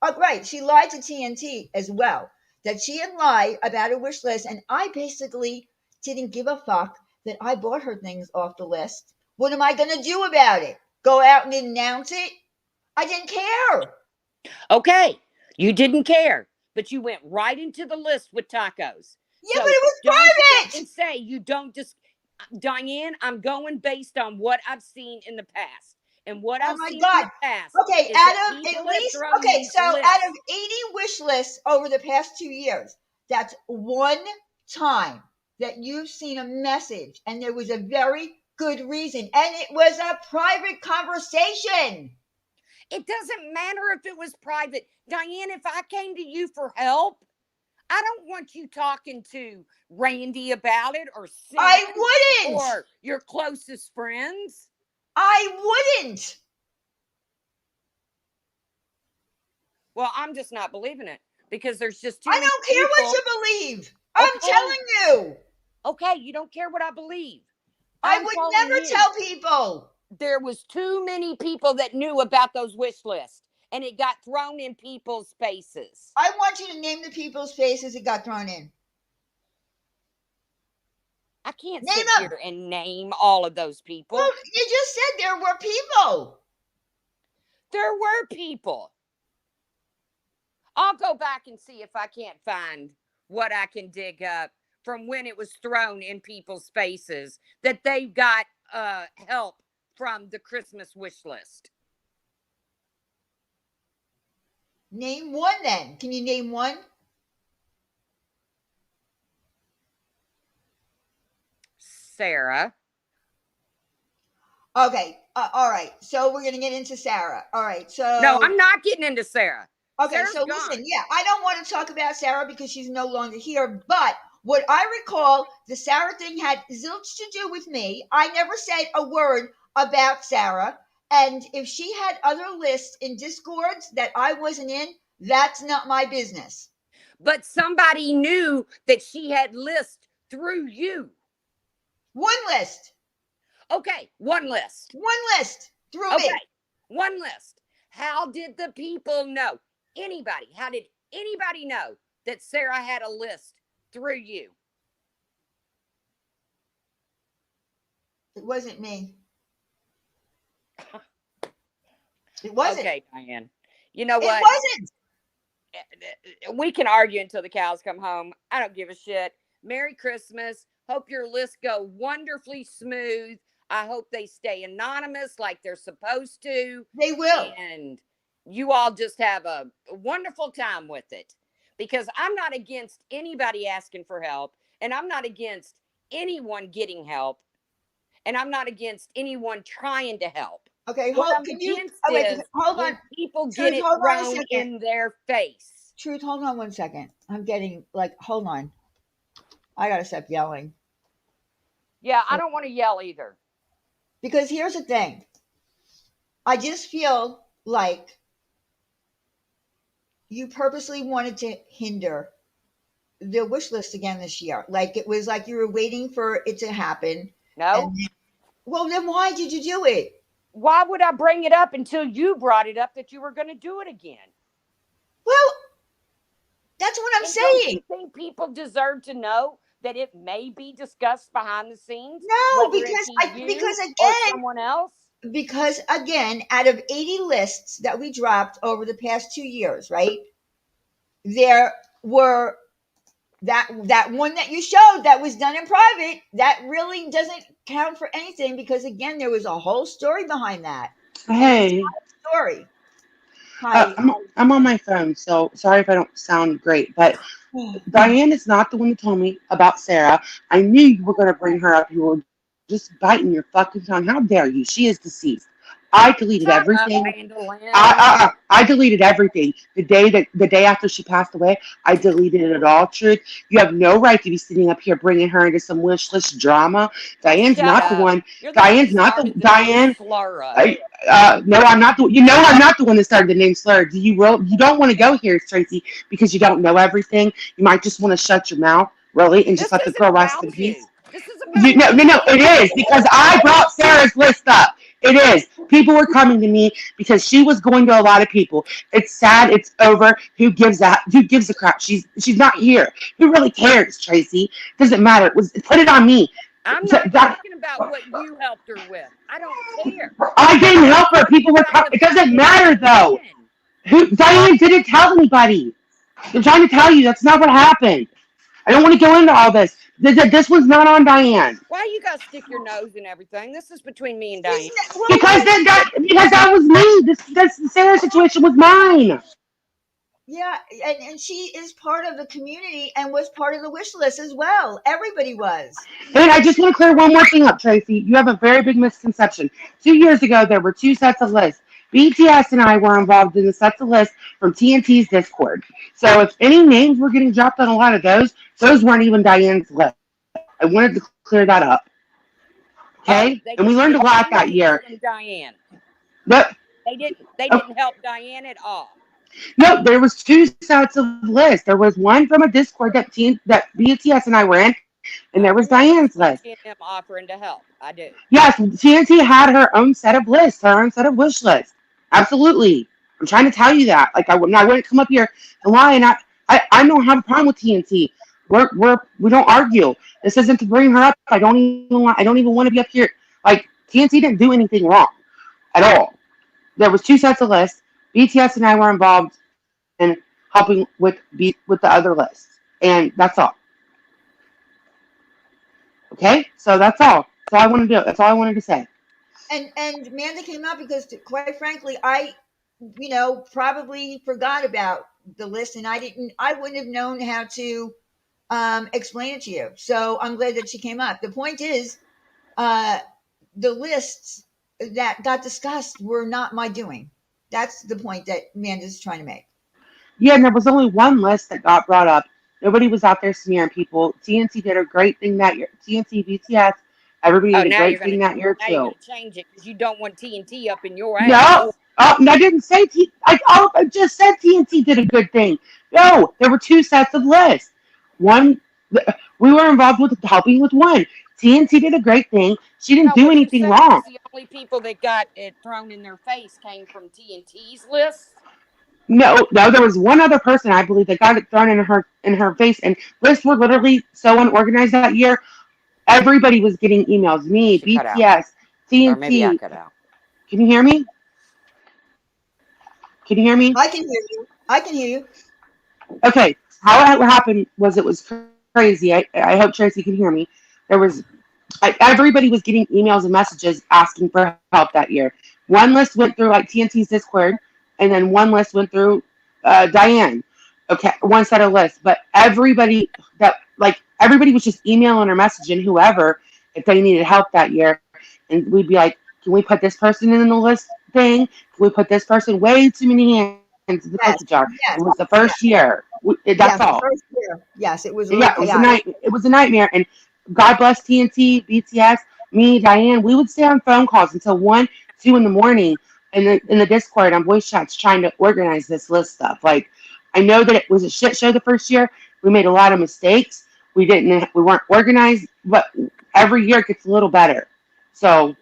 Oh, right, she lied to TNT as well. That she had lied about a wish list, and I basically didn't give a fuck that I bought her things off the list. What am I going to do about it? Go out and announce it? I didn't care. Okay. You didn't care, but you went right into the list with tacos. Yeah, but So it was don't sit private. and say you don't just Diane, I'm going based on what I've seen in the past. And what Oh I've my seen in God. the past Okay, is that out of at people have least, thrown okay, these so out of lists. 80 wish lists over the past 2 years, that's one time that you've seen a message and there was a very good reason, and it was a private conversation. It doesn't matter if it was private. Diane, if I came to you for help, I don't want you talking to Randy about it or Sam I wouldn't. or your closest friends. I wouldn't. Well, I'm just not believing it because there's just too I many don't care what people. you believe. I'm Okay, telling you. okay, you don't care what I believe. I I'm would telling never you, tell people. there was too many people that knew about those wish lists and it got thrown in people's faces. I want you to name the people's faces it got thrown in. I can't Name sit them. here and name all of those Well, people. you just said there were people. There were people. I'll go back and see if I can't find what I can dig up from when it was thrown in people's faces that they got help from the Christmas wish list. Name one then. Can you name one? Sarah. Okay. All right. So we're going to get into Sarah. All right. No, So, I'm not getting into Sarah. okay. Sarah's So gone. listen, yeah, I don't want to talk about Sarah because she's no longer here. But what I recall, the Sarah thing had zilch to do with me. I never said a word about Sarah. And if she had other lists in Discords that I wasn't in, that's not my business. But somebody knew that she had list through you. One list. Okay, one list. One list through Okay, me. one list. How did the people know? Anybody? How did anybody know that Sarah had a list through you? It wasn't me. It wasn't. Okay, Diane. You know It what? wasn't. We can argue until the cows come home. I don't give a shit. Merry Christmas. Hope your lists go wonderfully smooth. I hope they stay anonymous like they're supposed to. They will. And you all just have a wonderful time with it. Because I'm not against anybody asking for help, and I'm not against anyone getting help, and I'm not against anyone trying to help. Okay, What hold. I'm Can you? against Oh wait, is hold on. when people get Truth, it hold on a thrown second. in their face. Truth, hold on 1 second. I'm getting like, hold on. I gotta stop yelling Yeah, I don't want to yell either. because here's the thing. I just feel like you purposely wanted to hinder the wish list again this year. Like it was like you were waiting for it to happen. And No. well, then why did you do it? Why would I bring it up until you brought it up that you were going to do it again? Well, that's what I'm And don't saying. you think people deserve to know that it may be discussed behind the scenes, No, whether it be because you or again, someone else? out of 80 lists that we dropped over the past 2 years, right? There were that one that you showed that was done in private, that really doesn't count for anything because again, there was a whole story behind that. and it's Hey, my story. Hi. I'm on my phone, so sorry if I don't sound great. But Diane is not the one that told me about Sarah. I knew you were going to bring her up. You were just biting your fucking tongue. How dare you? She is deceased. I deleted Shut everything. up, I Mandolin. I deleted everything the day after she passed away. I deleted it all. Truth, you have no right to be sitting up here bringing her into some wish list drama. Diane's Shut not the up. one. You're the one that Diane's not the started the name Diane. Slurra. I, no, I'm not the. You know, I'm not the one that started the name slur. Do you? You don't want to go here, Tracy, because you don't know everything. You might just want to shut your mouth, really, and just This let the isn't girl rest in about peace. you. This is You about no no me no it and is because I brought Sarah's list up. It is. People were coming to me because she was going to a lot of people. It's sad, it's over. Who gives a crap? She's not here. Who really cares, Tracy? Doesn't matter. Put it on me. I'm not That talking about what you helped her with. I don't care. I didn't I'm help her. talking People were about the it fact doesn't that matter though. Diane. Who Diane didn't tell anybody. I'm trying to tell you that's not what happened. I don't want to go into all this. This was not on Diane. Why you gotta stick your nose in everything? This is between me and She's Diane. well, Because that was me. This Sarah situation was mine. yeah, and she is part of the community and was part of the wish list as well. Everybody was. And I just want to clear one more thing up, Tracy. You have a very big misconception. 2 years ago, there were two sets of lists. BTS and I were involved in the sets of lists from TNT's Discord. So if any names were getting dropped on a lot of those weren't even Diane's list. I wanted to clear that up. Okay? Oh, And we they learned a didn't lot get that year. TNT from Diane. But They didn't. They oh, didn't help Diane at all. no, there was two sets of lists. There was one from a Discord that BTS and I were in, and there was I remember Diane's list. TNT and them offering to help. I do. Yes, TNT had her own set of lists, her own set of wish lists. Absolutely. I'm trying to tell you that. Like I wouldn't come up here and lie, and I don't have a problem with TNT. We don't argue. This isn't to bring her up. I don't even want to be up here. Like TNT didn't do anything wrong at all. There was two sets of lists. BTS and I were involved in helping with the other lists, and that's all. Okay, so that's all. That's all I want to do. That's all I wanted to say. And Amanda came up because, quite frankly, I, probably forgot about the list, and I wouldn't have known how to explain it to you. So I'm glad that she came up. The point is, uh, the lists that got discussed were not my doing. That's the point that Amanda's trying to make. Yeah, and there was only one list that got brought up. Nobody was out there smearing people. TNT did a great thing that year. TNT, BTS, everybody Oh, did a great thing that year now you're too. gonna change it because you don't want TNT up in your No, ass. I didn't say I just said TNT did a good thing. No, there were two sets of lists. One, we were involved with helping with one. TNT did a great thing. She didn't No, do what you're anything saying wrong is the only people that got it thrown in their face came from TNT's list. No, no, there was one other person I believe that got it thrown in her face, and lists were literally so unorganized that year. Everybody was getting emails. Me, She cut out, BTS, or maybe I TNT. cut out. Can you hear me? Can you hear me? I can hear you. I can hear you. Okay. How it happened was it was crazy. I hope Tracy can hear me. There was everybody was getting emails and messages asking for help that year. One list went through like TNT's Discord, and then one list went through Diane. Okay, one set of lists, but everybody was just emailing or messaging whoever if they needed help that year, and we'd be like, "Can we put this person in the list thing? Can we put this person?" Way too many hands in the cookie jar. Yes, It was the yes, first yes, year. That's all. yes. The first year, yes, it was a Yeah, little it was a night. chaotic. It was a nightmare. And God bless TNT, BTS, me, Diane. We would stay on phone calls until 1, 2 in the morning in the Discord on voice chats trying to organize this list stuff. Like, I know that it was a shit show the first year. We made a lot of mistakes. We weren't organized, but every year it gets a little better. So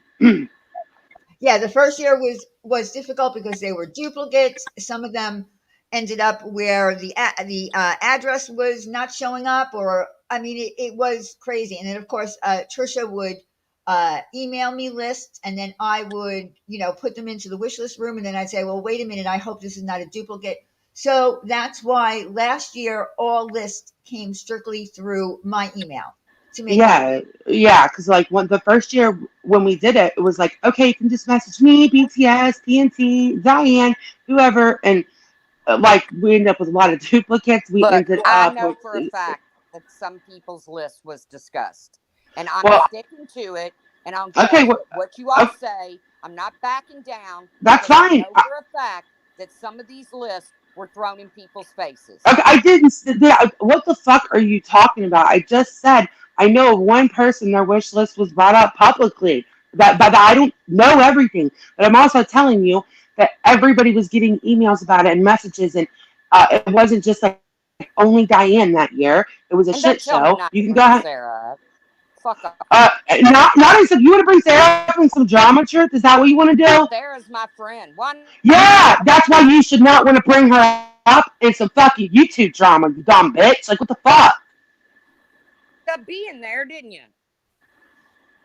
Yeah, the first year was difficult because they were duplicates. Some of them ended up where the address was not showing up, or I mean, it was crazy. And then of course, Trisha would email me lists, and then I would put them into the wish list room, and then I'd say, well, wait a minute, I hope this is not a duplicate. So that's why last year all lists came strictly through my email. to make money. Yeah, because like when the first year when we did it, it was like, okay, you can just message me, BTS, TNT, Diane, whoever, and like we ended up with a lot of duplicates. We Look, ended I up know with for a fact that some people's list was discussed, and I'm well, sticking to it. And I don't care okay, well, what you all say. I'm not backing down that's because I fine. know for a fact that some of these lists were thrown in people's faces. Okay, I didn't. What the fuck are you talking about? I just said I know of one person their wish list was brought up publicly. But I don't know everything. But I'm also telling you that everybody was getting emails about it and messages, and it wasn't just like only Diane that year. It was a shit And don't show. tell me You not can to go bring ahead. Sarah up. Fuck off, you. Not as if you want to bring Sarah up in some drama, truth. Is that what you want to do? Sarah's my friend. Why not? Yeah, that's why you should not want to bring her up in some fucking YouTube drama, you dumb bitch. Like, what the fuck? Up being there, didn't you?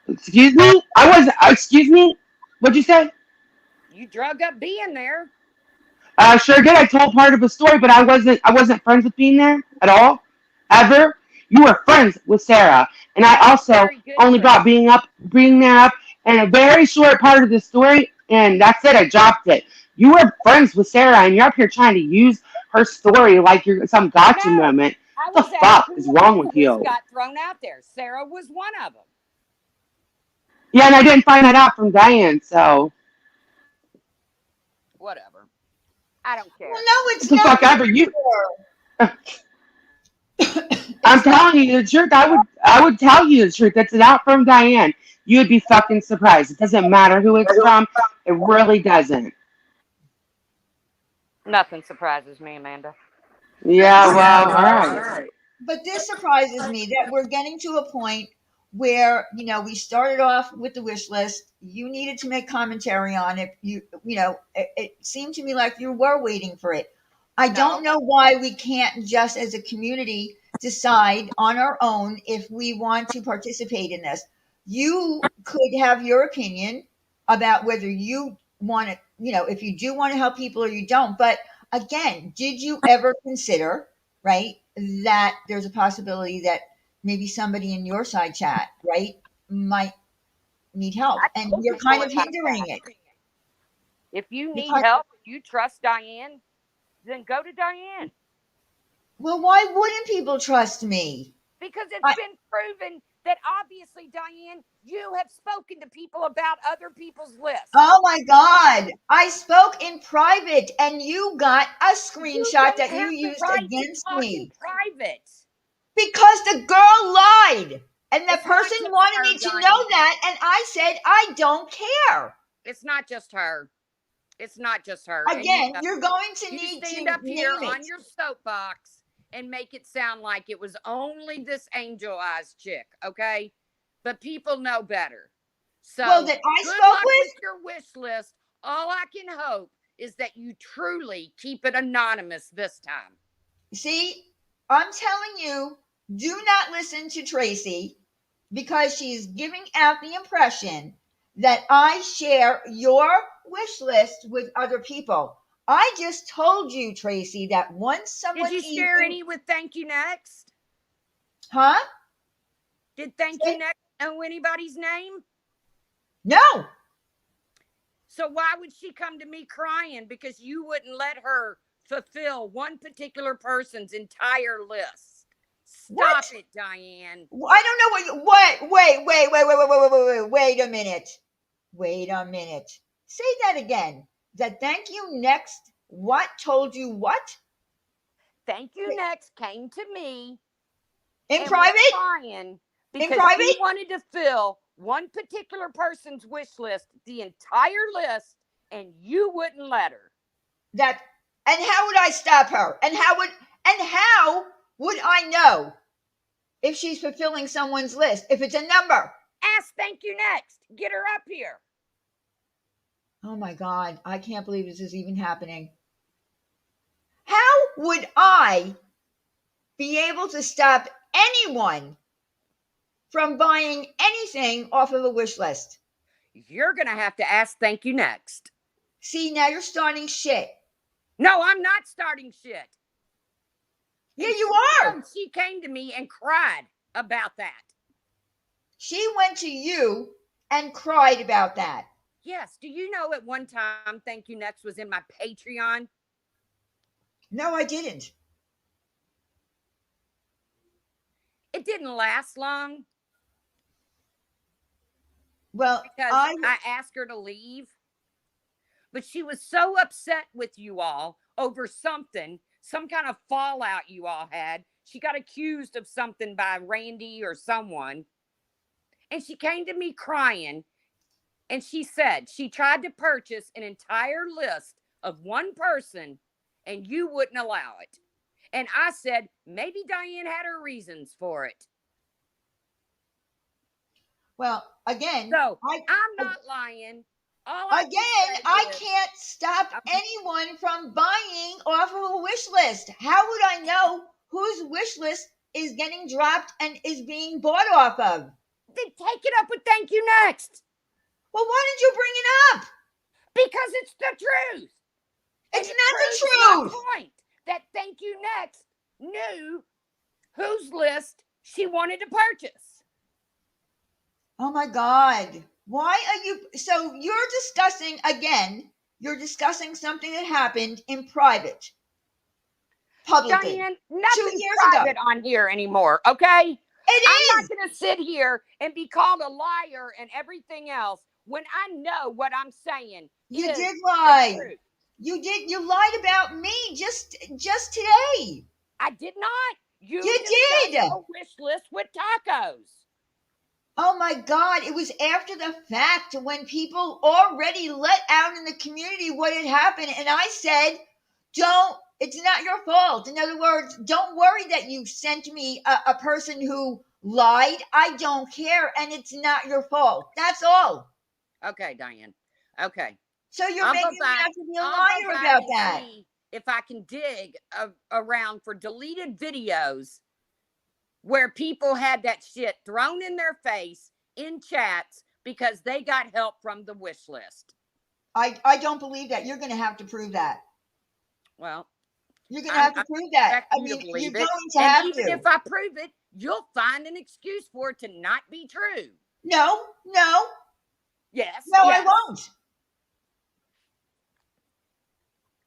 Excuse me? I was. Excuse me? What'd you say? You drug up being there. Sure did. I told part of the story, but I wasn't. I wasn't friends with being there at all, ever. You were friends with Sarah, and I also Very good only friend. brought being there up, in a very short part of the story, and that's it. I dropped it. You were friends with Sarah, and you're up here trying to use her story like you're some gotcha No, moment. I What was the fuck asking is the wrong wish with list you? got thrown out there. Sarah was one of them. Yeah, and I didn't find that out from Diane. So Whatever. I don't Well, care. no, what it's the not fuck ever you. I'm it's not telling you the truth. I would tell you the truth. It's not from Diane. You would be fucking surprised. It doesn't matter who it's from. It really doesn't. Nothing surprises me, Amanda. Yeah, okay. well, all right. But this surprises me that we're getting to a point where, we started off with the wish list. You needed to make commentary on it. It seemed to me like you were waiting for it. I don't No. know why we can't just as a community decide on our own if we want to participate in this. You could have your opinion about whether you want to, if you do want to help people or you don't. But again, did you ever consider, right, that there's a possibility that maybe somebody in your side chat, right, might need help I and told you're people kind of in my hindering chat. it. If you You're need kind help, if you trust Diane, then go to Diane. Well, why wouldn't people trust me? Because it's I been proven that obviously, Diane, you have spoken to people about other people's lists. Oh my God. I spoke in private and you got a You screenshot don't that you have the used right to against talk in me private. because the girl lied. And the It's not person just wanted her, me to know Diane. that. And I said, I don't care. It's not just her. It's not just her. And you Again, know, you're going to you need to stand up here name on it. your soapbox and make it sound like it was only this angel eyes chick, okay? But people know better. Well, So that I good spoke luck with? with your wish list. All I can hope is that you truly keep it anonymous this time. See, I'm telling you, do not listen to Tracy because she's giving out the impression that I share your wish list with other people. I just told you, Tracy, that once Did someone you share even, any with Thank You Next? huh? Did Thank You Next know anybody's name? No, So why would she come to me crying because you wouldn't let her fulfill one particular person's entire list? Stop what? it, Diane. I don't know what. Wait a minute. Wait a minute. Say that again. That thank you next. What told you what? Thank You Next came to me In and was private? crying In because she private? wanted to fill one particular person's wish list, the entire list, and you wouldn't let her. That and how would I stop her? And how would I know if she's fulfilling someone's list? If it's a number. Ask Thank You Next. Get her up here. Oh my God, I can't believe this is even happening. How would I be able to stop anyone from buying anything off of a wish list? You're going to have to ask Thank You Next. See, now you're starting shit. No, I'm not starting shit. Yeah, And you she are. knows she came to me and cried about that. She went to you and cried about that. Yes. Do you know at one time Thank You Next was in my Patreon? No, I didn't. It didn't last long Well, because I asked her to leave, but she was so upset with you all over something, some kind of fallout you all had. She got accused of something by Randy or someone, and she came to me crying, and she said she tried to purchase an entire list of one person and you wouldn't allow it. And I said, maybe Diane had her reasons for it. well, again, So I I'm not lying. All I just again, said I is, can't stop anyone from buying off of a wish list. How would I know whose wish list is getting dropped and is being bought off of? then take it up with Thank You Next Well, why didn't you bring it up? because it's the truth. And It's it not proves my the truth. point that Thank You Next knew whose list she wanted to purchase. Oh my God. Why are you so you're discussing again, you're discussing something that happened in private, publicly, Diane, 2 nothing's years ago. private on here anymore, okay? It I'm not is. going to sit here and be called a liar and everything else when I know what I'm saying You is did the lie. truth. You lied about me just today. I did not. You You discussed did. a wish list with tacos. Oh my God, it was after the fact when people already let out in the community what had happened. And I said, don't, it's not your fault. In other words, don't worry that you sent me a person who lied. I don't care. And it's not your fault. That's all. Okay, Diane. Okay. So you're I'll go making me back. have to be a I'll go liar back about and that. see if I can dig around for deleted videos where people had that shit thrown in their face in chats because they got help from the wish list. I don't believe that. You're going to have to prove that. Well, You're going to I'm, have I to prove that. expect I you to mean, you're believe it. going to And have even to. if I prove it, you'll find an excuse for it to not be true. No, no, Yes, no, I yes. won't.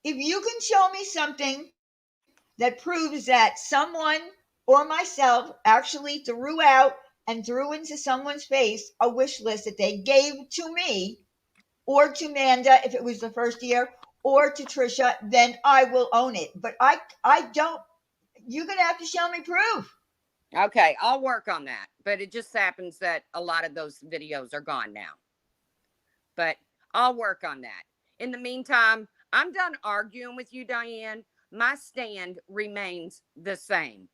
If you can show me something that proves that someone or myself actually threw out and threw into someone's face a wish list that they gave to me or to Manda if it was the first year or to Trisha, then I will own it. But I don't. You're gonna have to show me proof. Okay, I'll work on that. But it just happens that a lot of those videos are gone now. But I'll work on that. In the meantime, I'm done arguing with you, Diane. My stand remains the same.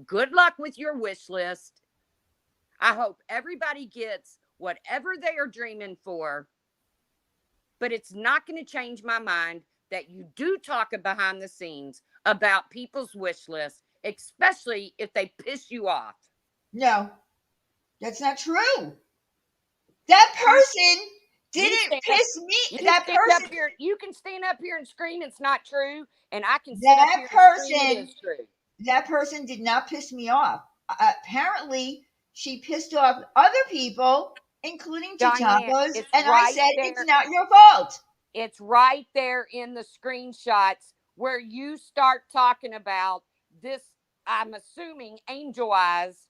Good luck with your wish list. I hope everybody gets whatever they are dreaming for, but it's not going to change my mind that you do talk behind the scenes about people's wish lists, especially if they piss you off. No, that's not true. That person You didn't stand up. piss me. You That stand up person. here. You can stand up here and scream it's not true, and I can sit up That here and scream it person. is true. That person did not piss me off. Apparently, she pissed off other people, including two Diane, tacos, it's and I right said it's there. not your fault. It's right there in the screenshots where you start talking about this. I'm assuming Angel Eyes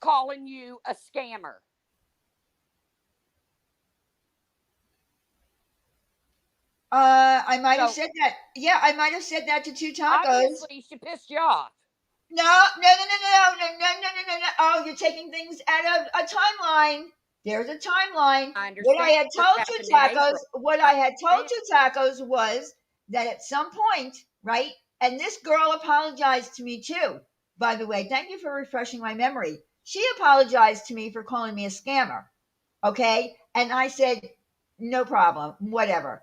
calling you a scammer. I might have So said that. Yeah, I might have said that to two tacos. obviously she pissed you off. No, no, no, no, no, no, no, no, no, no, no. Oh, you're taking things out of a timeline. There's a timeline. I What I understand had what told two happened in tacos, April. what I I had told understand. two tacos was that at some point, right? And this girl apologized to me too. By the way, thank you for refreshing my memory. She apologized to me for calling me a scammer. Okay, and I said, no problem, whatever.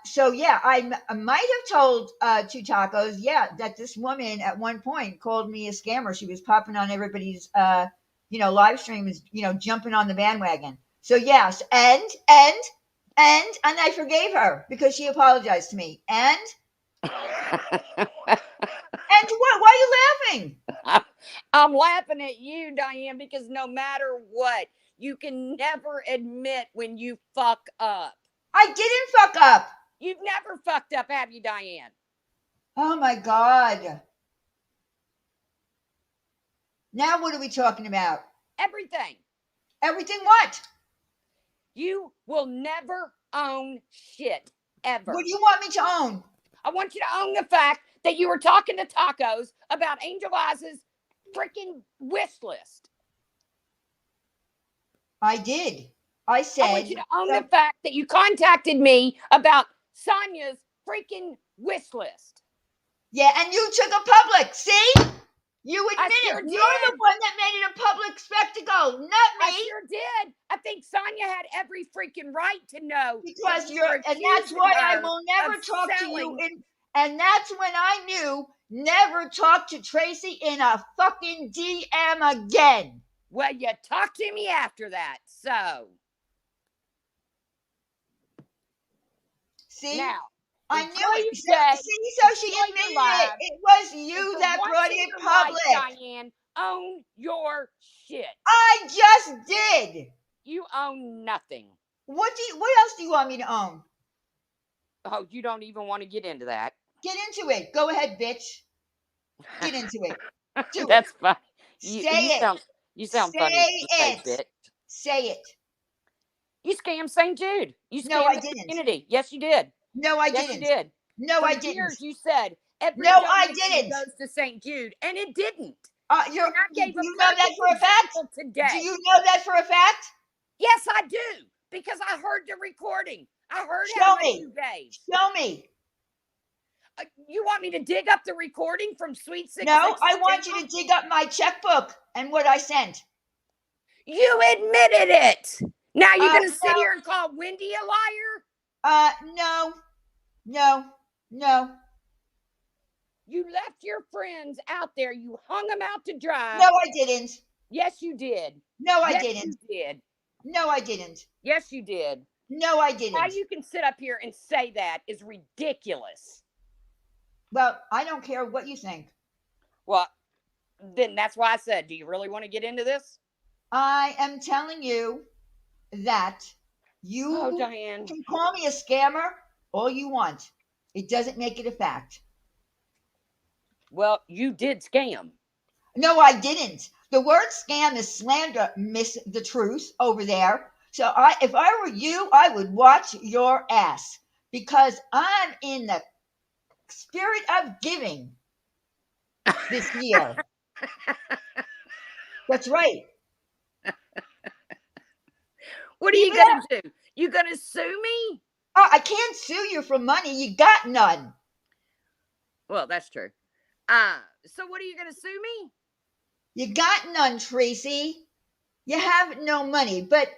So yeah, I might have told two tacos, yeah, that this woman at one point called me a scammer. She was popping on everybody's, live streams, jumping on the bandwagon. So yes, and I forgave her because she apologized to me. And And what? Why are you laughing? I'm laughing at you, Diane, because no matter what, you can never admit when you fuck up. I didn't fuck up. You've never fucked up, have you, Diane? Oh my God. Now what are we talking about? Everything. Everything what? You will never own shit, ever. What do you want me to own? I want you to own the fact that you were talking to Tacos about Angel Eyes' freaking wish list. I did. I said. I want you to own the fact that you contacted me about Sonia's freaking wish list. Yeah, and you took it public. See? You admit sure it. You're the one that made it a public spectacle, not me. I sure did. I think Sonia had every freaking right to know. Because and that's why I will never talk to you. And that's when I knew never talk to Tracy in a fucking DM again. Well, you talked to me after that, so. See? Now, I knew it. See, so she admitted it. It was you that brought it public. Diane, own your shit. I just did. You own nothing. What else do you want me to own? Oh, you don't even want to get into that. Get into it. Go ahead, bitch. Get into it. That's fine. Say it. You sound say funny. It. Bitch. Say it. You scammed St. Jude. You scammed I the didn't. community. Yes, you did. No, I yes, didn't. You did. No, For I didn't. Years you said every no, I didn't. Goes to St. Jude, and it didn't. Do you know that for a fact? Today. Do you know that for a fact? Yes, I do, because I heard the recording. I heard Show how much me. You gave. Show me. You want me to dig up the recording from Sweet 6? No, I want you to dig up my checkbook and what I sent. You admitted it. Now you're going to sit here and call Wendy a liar? No. You left your friends out there. You hung them out to dry. No, I didn't. Yes, you did. No, I didn't. You did. No, I didn't. Yes, you did. No, I didn't. How you can sit up here and say that is ridiculous. Well, I don't care what you think. Well, then that's why I said, do you really want to get into this? I am telling you that you Diane. can call me a scammer all you want. It doesn't make it a fact. Well, you did scam. No, I didn't. The word scam is slander, Miss the Truth over there. So if I were you, I would watch your ass because I'm in the spirit of giving this year. That's right. What are you going to do? You going to sue me? Oh, I can't sue you for money. You got none. Well, that's true. So what are you going to sue me? You got none, Tracy. You have no money. But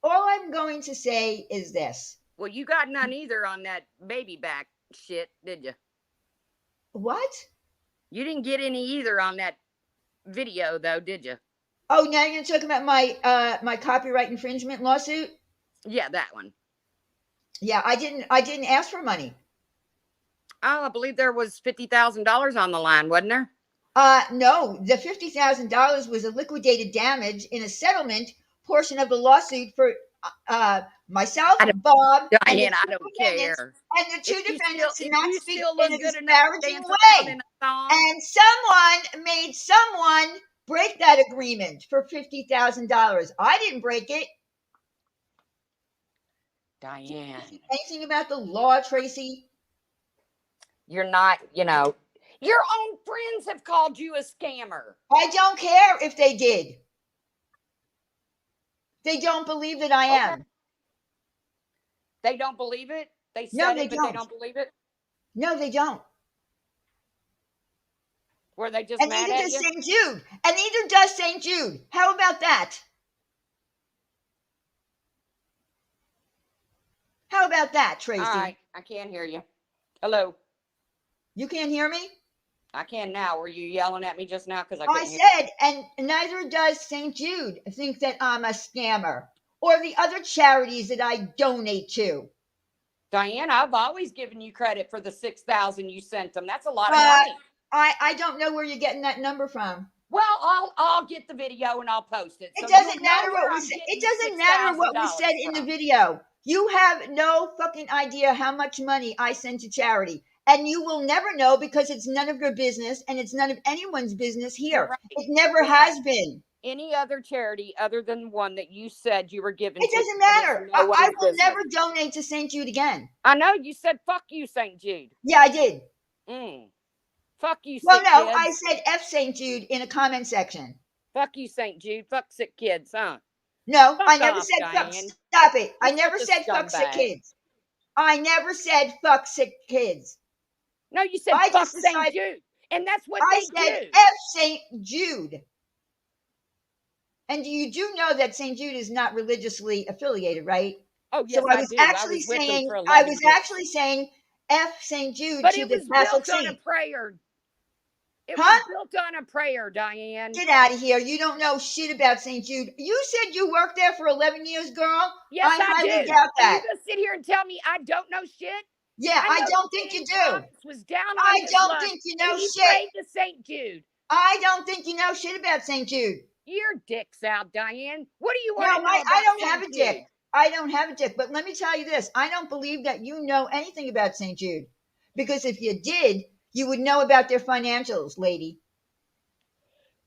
all I'm going to say is this. Well, you got none either on that baby back shit, did you? What? You didn't get any either on that video, though, did you? Oh, now you're talking about my copyright infringement lawsuit? Yeah, that one. Yeah, I didn't ask for money. Oh, I believe there was $50,000 on the line, wasn't there? No, the $50,000 was a liquidated damage in a settlement portion of the lawsuit for myself, Bob, Diane, I don't care. And the two defendants did not speak in a good disparaging way. And someone made someone break that agreement for $50,000. I didn't break it. Diane. Anything about the law, Tracy? You're not, your own friends have called you a scammer. I don't care if they did. They don't believe that I am. They don't believe it? They said it, but they don't believe it? No, they don't. Were they just mad at you? And neither does St. Jude. And neither does St. Jude. How about that? How about that, Tracy? All right, I can't hear you. Hello? You can't hear me? I can now. Were you yelling at me just now? Because I said, and neither does St. Jude think that I'm a scammer or the other charities that I donate to. Diane, I've always given you credit for the $6,000 you sent them. That's a lot of money. I don't know where you're getting that number from. Well, I'll get the video and I'll post it, It so you'll doesn't know matter where what was I'm said. getting It the doesn't matter what was said $6,000 in the from. video. You have no fucking idea how much money I send to charity. And you will never know because it's none of your business and it's none of anyone's business You're here. right. It never You're right. has been. Any other charity other than one that you said you were given It to, doesn't it is matter. I nobody's will business. never donate to St. Jude again. I know you said fuck you, St. Jude. Yeah, I did. Fuck you, Well, sick no, I kids. said F St. Jude in a comment section. Fuck you, St. Jude. Fuck sick kids, huh? No, I Fuck never off, said fuck. Diane. Stop it. I You're never such a said fuck sick scumbag. kids. I never said fuck sick kids. No, you said I fuck just St. decided. Jude. And that's what I they said do. F St. Jude. And you do know that St. Jude is not religiously affiliated, right? Oh, yes, So I I was do. I actually was with them saying, for I 11 was years. actually saying F St. Jude But to it the was Catholic built on a saint. prayer. It Huh? was built on a prayer, Diane. Get out of here. You don't know shit about St. Jude. You said you worked there for 11 years, girl. Yes, I highly do. doubt And you that. just sit here and tell me I don't know shit? Yeah, I I know don't that think you King do. Thomas was down on I his don't luck think you and know he shit. prayed to St. Jude. I don't think you know shit about St. Jude. Your dick's out, Diane. What do you No, want to know about I don't St. have a Jude? dick. I don't have a dick. But let me tell you this. I don't believe that you know anything about St. Jude. Because if you did, you would know about their financials, lady.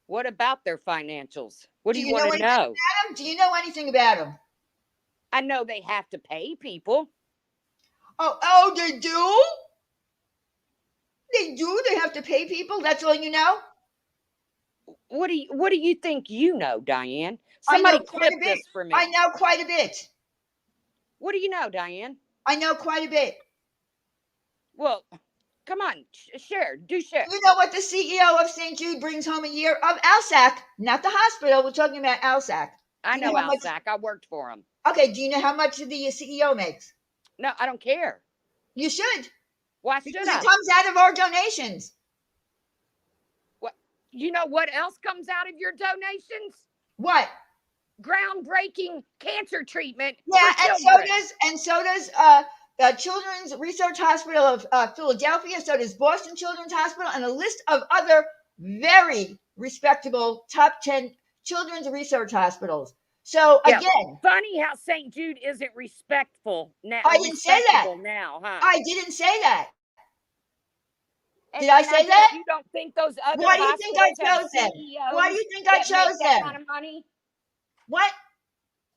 What about their financials? What do you you want know to anything know? about them? Do you know anything about them? I know they have to pay people. Oh, they do? They do? They have to pay people? That's all you know? What do you think you know, Diane? I know Somebody quite a clip bit. this for I me. know quite a bit. What do you know, Diane? I know quite a bit. Well, come on, share. Do share. You know what the CEO of St. Jude brings home a year of Alsac, not the hospital. We're talking about Alsac. I Do you know know how much? Alsac. I worked for him. Okay, do you know how much the CEO makes? No, I don't care. You should, Why should because it I? comes out of our donations. What? You know what else comes out of your donations? What? Groundbreaking cancer treatment Yeah, for children. and so does Children's Research Hospital of Philadelphia. So does Boston Children's Hospital, and a list of other very respectable top 10 children's research hospitals. So Yeah. again, Funny how St. Jude isn't respectful now. I didn't say that. Respectable now, huh? I didn't say that. Did And I and I say guess that? you don't think those other Why do you think I hospitals have chose them? Why do CEOs you think I that make chose that them? kind of money? What?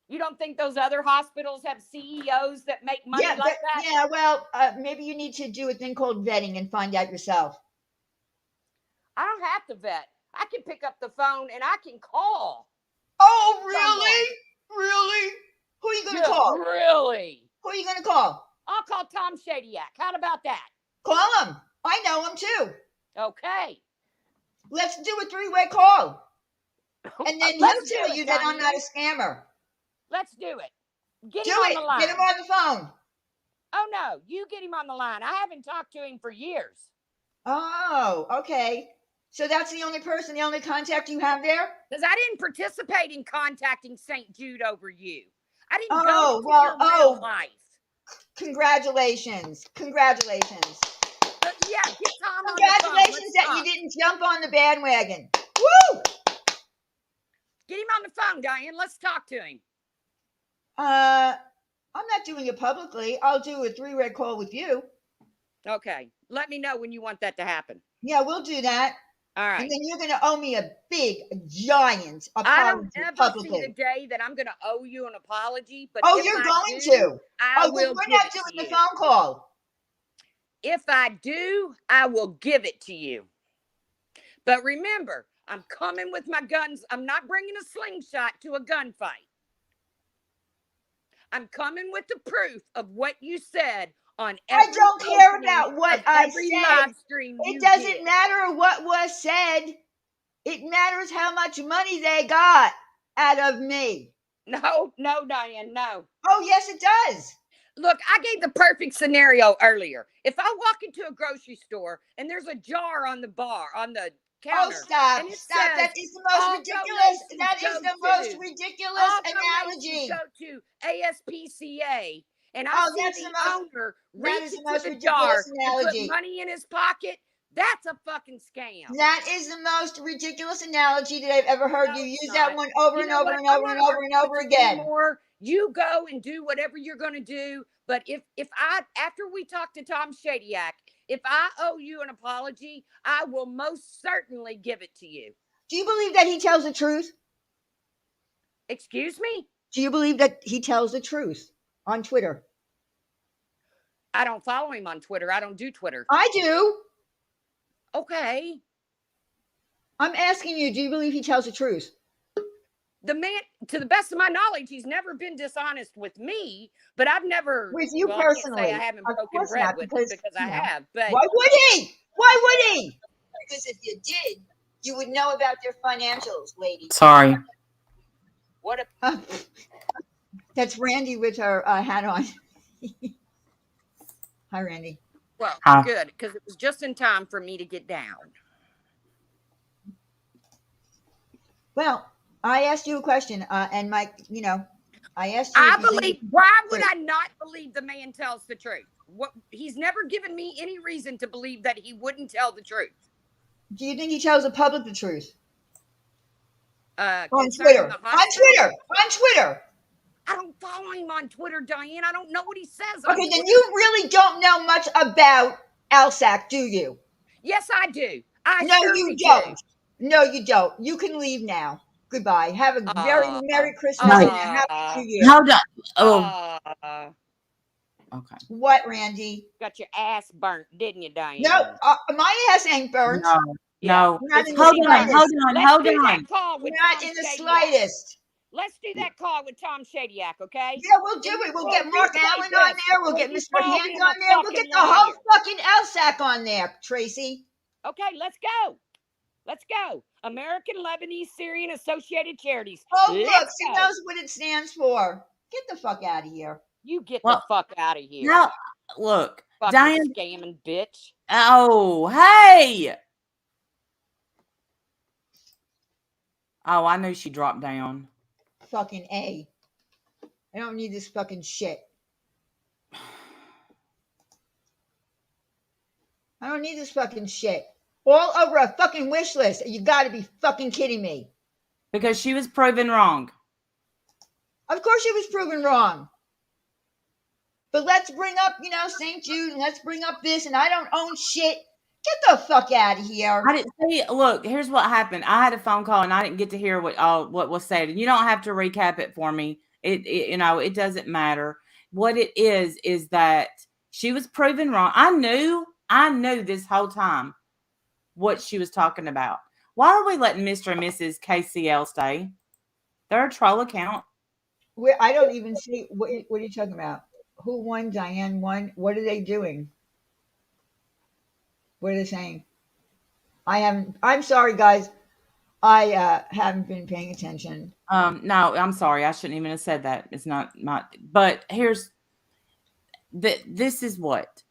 You don't think those other hospitals have CEOs that make money Yeah, like that? yeah. Well, maybe you need to do a thing called vetting and find out yourself. I don't have to vet. I can pick up the phone and I can call. Oh, someone. really? Who are you going to Yeah, call? really? Who are you going to call? I'll call Tom Shadyac. How about that? Call him. I know him too. Okay. Let's do a three-way call. And then he'll Let's tell do you it, that I'm not Diane. a scammer. Let's do it. Get Do him on it. the line. Get him on the phone. Oh, no. You get him on the line. I haven't talked to him for years. Oh, okay. So that's the only person, the only contact you have there? Because I didn't participate in contacting St. Jude over you. I didn't go Oh, into well, your real life. Congratulations. But yeah, get Tom on the phone. Congratulations that you didn't jump on the bandwagon. Woo! Get him on the phone, Diane. Let's talk to him. I'm not doing it publicly. I'll do a three-way call with you. Okay. Let me know when you want that to happen. Yeah, we'll do that. All right. And then you're going to owe me a big, giant I don't apology ever publicly. see the day that I'm going to owe you an apology. But Oh, if you're I going do, to. I Then will we're give not it doing to the you. phone call. If I do, I will give it to you. But remember, I'm coming with my guns. I'm not bringing a slingshot to a gunfight. I'm coming with the proof of what you said on every I don't care opening about what of I every said. live stream you It doesn't did. matter what was said. It matters how much money they got out of me. No, Diane, no. Oh, yes, it does. Look, I gave the perfect scenario earlier. If I walk into a grocery store and there's a jar on the counter, stop. and it Stop. says, That is the most all ridiculous. donations That is go the most to- ridiculous all analogy. donations go to ASPCA, and I Oh, see that's the the most- owner that reach is the into most the ridiculous jar and put analogy. money in his pocket. That's a fucking scam. That is the most ridiculous analogy that I've ever heard. No, You it's use that not. one over You and know over what? and I'm over not and over and arguing over with you again. anymore. You go and do whatever you're going to do. But if I, after we talk to Tom Shadyac, if I owe you an apology, I will most certainly give it to you. Do you believe that he tells the truth? Excuse me? Do you believe that he tells the truth on Twitter? I don't follow him on Twitter. I don't do Twitter. I do. Okay. I'm asking you, do you believe he tells the truth? The man, to the best of my knowledge, he's never been dishonest with me, but I've never, With you well, I can't say I personally? haven't Of broken course bread not, with him because, because I have, but why would he? Why would he? Because if you did, you would know about their financials, lady. Sorry. what a, That's Randy with her hat on. Hi, Randy. well, Hi. good, because it was just in time for me to get down. Well, I asked you a question, and Mike, I asked you. I If you think believe, why would I not believe the man tells the truth? What, he's never given me any reason to believe that he wouldn't tell the truth. Do you think he tells the public the truth? On Concerning Twitter. the On hospital, Twitter. On Twitter. I don't follow him on Twitter, Diane. I don't know what he says on Okay, Twitter. then you really don't know much about Alsac, do you? Yes, I do. I No, surely you do. don't. No, you don't. You can leave now. Goodbye. Have a very Merry Christmas and a Happy New Year. Hold on. Oh, okay. What, Randy? Got your ass burnt, didn't you, Diane? No, my ass ain't burnt. No, Yeah. no. Not in the Hold on, slightest. hold on, Let's hold do on. that call with Not Tom in the Shadyac. slightest. Let's do that call with Tom Shadyac, okay? Yeah, we'll do it. We'll get Mark Allen on there. We'll get Mr. Hand on there. We'll get the whole fucking Alsac on there, Tracy. Okay, let's go. Let's go. American Lebanese Syrian Associated Charities. Oh, look, Let's she go. knows what it stands for. Get the fuck out of here. You get Well, the fuck out of here. Now, look, Fucking Diane. scamming bitch. Oh, hey. Oh, I knew she dropped down. Fucking A. I don't need this fucking shit. I don't need this fucking shit. All over a fucking wish list. You gotta be fucking kidding me. Because she was proven wrong. Of course she was proven wrong. But let's bring up, St. Jude, and let's bring up this, and I don't own shit. Get the fuck out of here. I didn't see. Look, here's what happened. I had a phone call and I didn't get to hear what was said. And you don't have to recap it for me. It doesn't matter. What it is that she was proven wrong. I knew this whole time what she was talking about. Why are we letting Mr. and Mrs. KCL stay? They're a troll account. I don't even see what are you talking about? Who won? Diane won. What are they doing? What are they saying? I'm sorry, guys. I haven't been paying attention. No, I'm sorry. I shouldn't even have said that. It's not my. But this is what.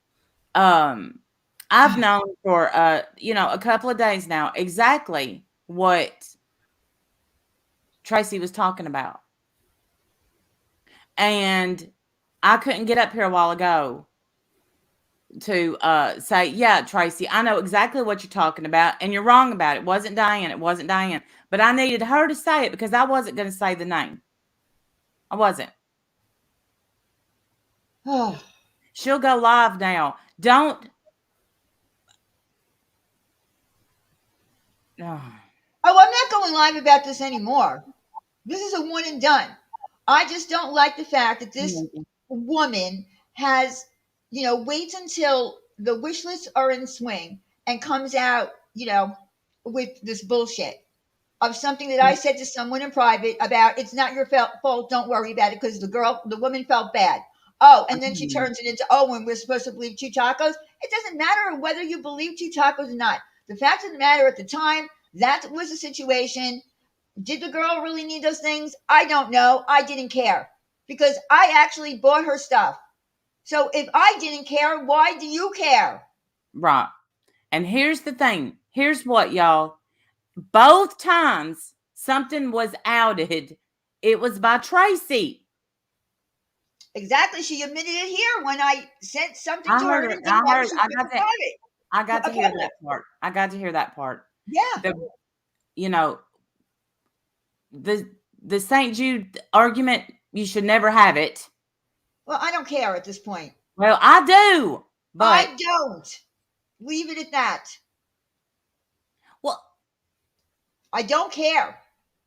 I've known for a couple of days now exactly what Tracy was talking about. And I couldn't get up here a while ago to say, yeah, Tracy, I know exactly what you're talking about, and you're wrong about it. It wasn't Diane. But I needed her to say it because I wasn't going to say the name. I wasn't. She'll go live now. Don't. Oh, I'm not going live about this anymore. This is a one and done. I just don't like the fact that this woman has, waits until the wish lists are in swing and comes out, with this bullshit of something that I said to someone in private about it's not your fault, don't worry about it, because the woman felt bad. Oh, and then she turns it into, when we're supposed to believe two tacos. It doesn't matter whether you believe two tacos or not. The fact of the matter, at the time, that was the situation. Did the girl really need those things? I don't know. I didn't care because I actually bought her stuff. So if I didn't care, why do you care? Right. And here's the thing. Here's what, y'all. Both times something was outed, it was by Tracy. Exactly. She admitted it here when I sent something to her. I got that. I got to Okay. hear that part. I got to hear that part. Yeah. The, you know, the St. Jude argument, you should never have it. Well, I don't care at this point. Well, I do, but I don't. Leave it at that. well, I don't care.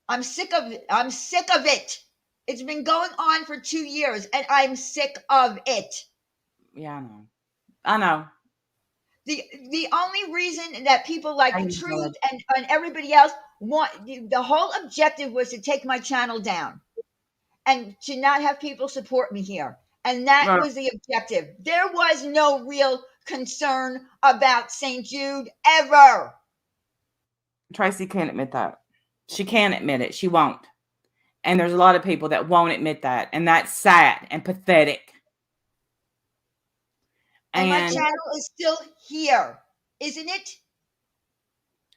I'm sick of it. I'm sick of it. It's been going on for 2 years and I'm sick of it. yeah, I know. I know. The only reason that people like I the enjoy truth it. and everybody else want the whole objective was to take my channel down and to not have people support me here. And that Well, was the objective. There was no real concern about St. Jude ever. Tracy can't admit that. She can't admit it. She won't. And there's a lot of people that won't admit that. And that's sad and pathetic. And my And channel is still here, isn't it?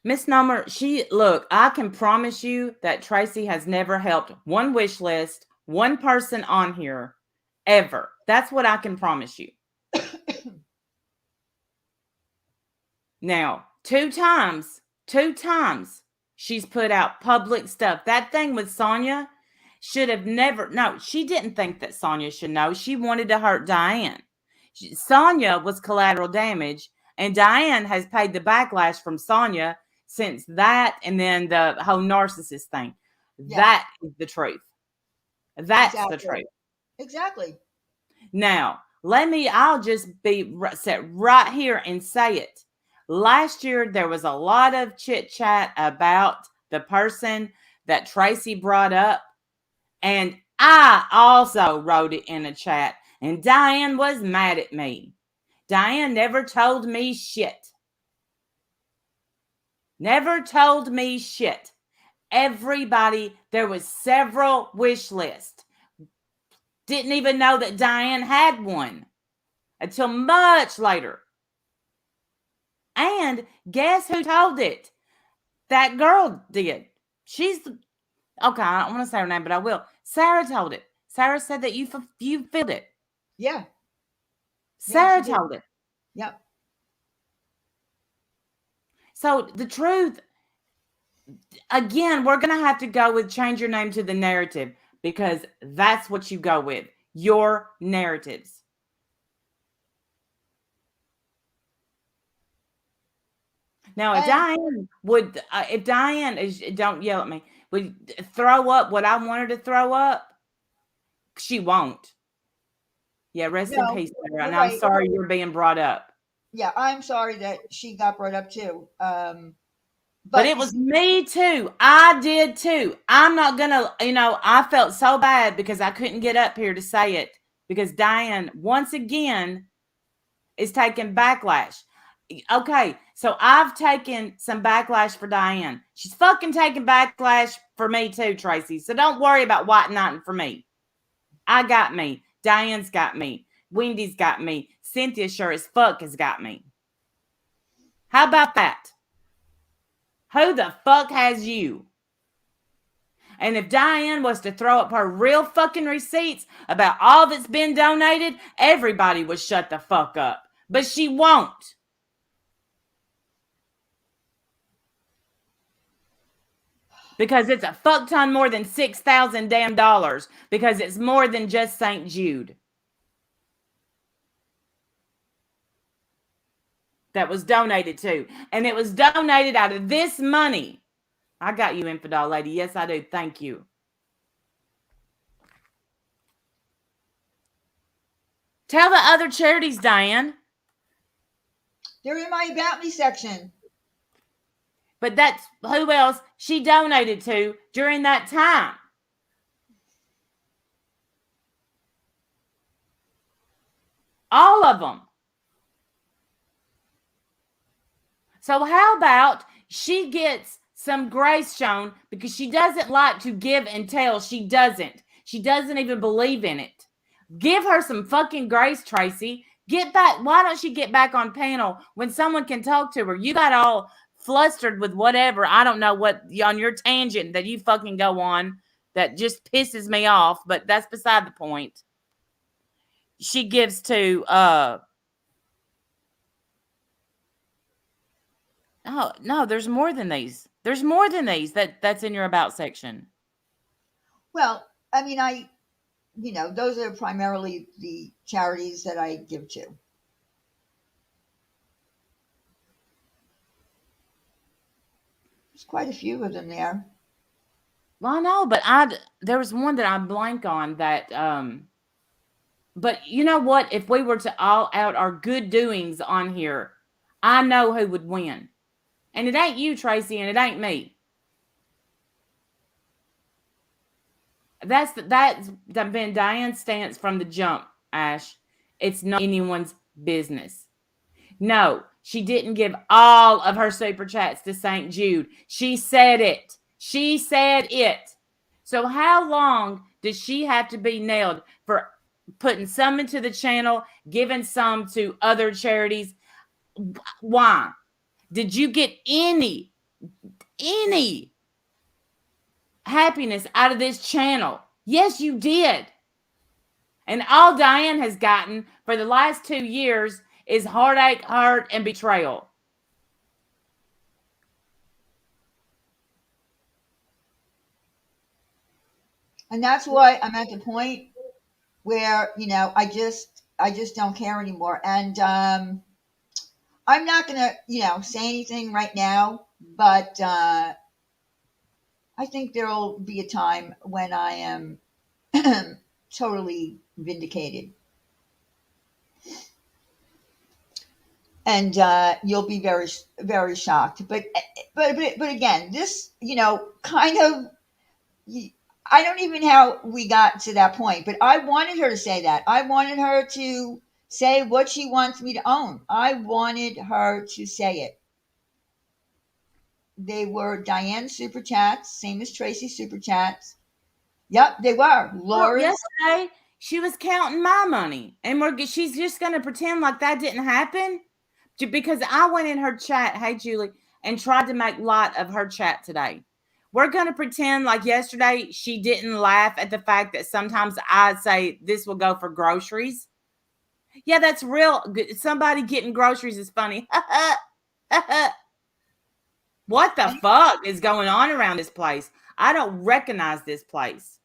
Miss Number, look, I can promise you that Tracy has never helped one wish list, one person on here, ever. That's what I can promise you. Now, two times, she's put out public stuff. That thing with Sonia should have never, no, she didn't think that Sonia should know. She wanted to hurt Diane. Sonia was collateral damage, and Diane has paid the backlash from Sonia since that, and then the whole narcissist thing. Yeah. That is the truth. That's Exactly. the truth. Exactly. Now, I'll just be set right here and say it. Last year, there was a lot of chit chat about the person that Tracy brought up. And I also wrote it in a chat. And Diane was mad at me. Diane never told me shit. Never told me shit. Everybody, there was several wish lists. Didn't even know that Diane had one until much later. And guess who told it? That girl did. Okay, I don't want to say her name, but I will. Sarah told it. Sarah said that you filled it. Yeah. Sarah she did. told it. Yep. So the truth, again, we're going to have to go with change your name to the narrative, because that's what you go with. Your narratives. Now, if Diane don't yell at me, would throw up what I want her to throw up, she won't. Yeah, rest in peace, Sarah. And I'm sorry you're being brought up. Yeah, I'm sorry that she got brought up too. But it was me too. I did too. I'm not gonna, I felt so bad because I couldn't get up here to say it, because Diane, once again, is taking backlash. Okay, so I've taken some backlash for Diane. She's fucking taking backlash for me too, Tracy. So don't worry about white knighting for me. I got me. Diane's got me. Wendy's got me. Cynthia sure as fuck has got me. How about that? Who the fuck has you? And if Diane was to throw up her real fucking receipts about all that's been donated, everybody would shut the fuck up. But she won't. Because it's a fuck ton more than $6,000 damn dollars. Because it's more than just St. Jude. That was donated to. And it was donated out of this money. I got you, infidel lady. Yes, I do. Thank you. Tell the other charities, Diane. They're in my About Me section. But that's who else she donated to during that time. All of them. So how about she gets some grace shown, because she doesn't like to give and tell. She doesn't. She doesn't even believe in it. Give her some fucking grace, Tracy. Get back. Why don't she get back on panel when someone can talk to her? You got all flustered with whatever. I don't know what on your tangent that you fucking go on that just pisses me off, but that's beside the point. She gives to Oh, no, there's more than these. There's more than these that's in your about section. Well, I mean, those are primarily the charities that I give to. There's quite a few of them there. Well, I know, but there was one that I blank on that but you know what? If we were to all out our good doings on here, I know who would win. And it ain't you, Tracy, and it ain't me. That's been Diane's stance from the jump, Ash. It's not anyone's business. No, she didn't give all of her super chats to St. Jude. She said it. She said it. So how long does she have to be nailed for putting some into the channel, giving some to other charities? Why? Did you get any happiness out of this channel? Yes, you did. And all Diane has gotten for the last 2 years is heartache, hurt, and betrayal. And that's why I'm at the point where, I just don't care anymore. And I'm not going to, say anything right now, but I think there'll be a time when I am totally vindicated. And you'll be very, very shocked. But again, this, kind of, I don't even know how we got to that point, but I wanted her to say that. I wanted her to say what she wants me to own. I wanted her to say it. They were Diane's super chats, same as Tracy's super chats. Yep, they were. Well, Laura's. yesterday she was counting my money, and she's just going to pretend like that didn't happen because I went in her chat, hey Julie, and tried to make light of her chat today. We're going to pretend like yesterday she didn't laugh at the fact that sometimes I say this will go for groceries. Yeah, that's real. Somebody getting groceries is funny. What the fuck is going on around this place? I don't recognize this place.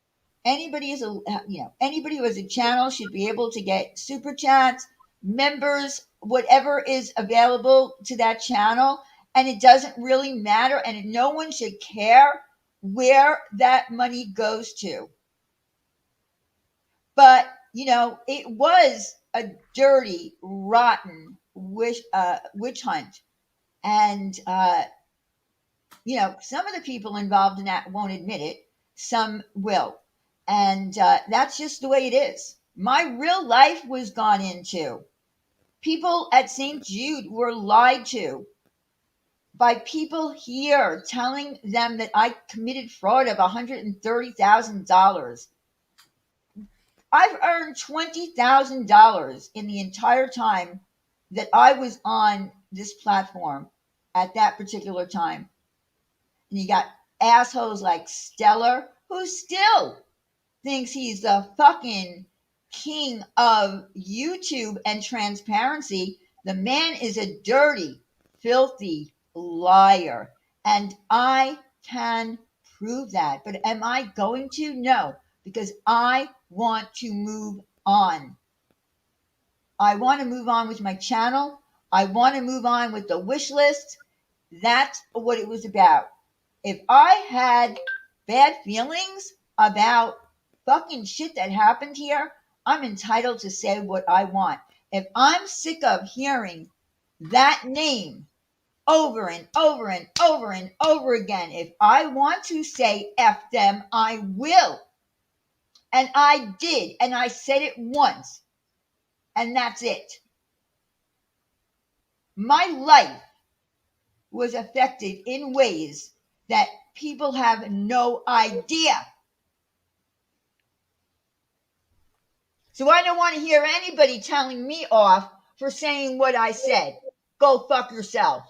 Anybody who has a channel should be able to get super chats, members, whatever is available to that channel, and it doesn't really matter, and no one should care where that money goes to. But it was a dirty, rotten witch hunt, and some of the people involved in that won't admit it. Some will, and that's just the way it is. My real life was gone into. People at St. Jude were lied to by people here telling them that I committed fraud of $130,000. I've earned $20,000 in the entire time that I was on this platform at that particular time. And you got assholes like Stellar, who still thinks he's the fucking king of YouTube and transparency. The man is a dirty, filthy liar. And I can prove that. But am I going to? No, because I want to move on. I want to move on with my channel. I want to move on with the wish list. That's what it was about. If I had bad feelings about fucking shit that happened here, I'm entitled to say what I want. If I'm sick of hearing that name over and over and over and over again, if I want to say F them, I will. And I did. And I said it once. And that's it. My life was affected in ways that people have no idea. So I don't want to hear anybody telling me off for saying what I said. Go fuck yourself.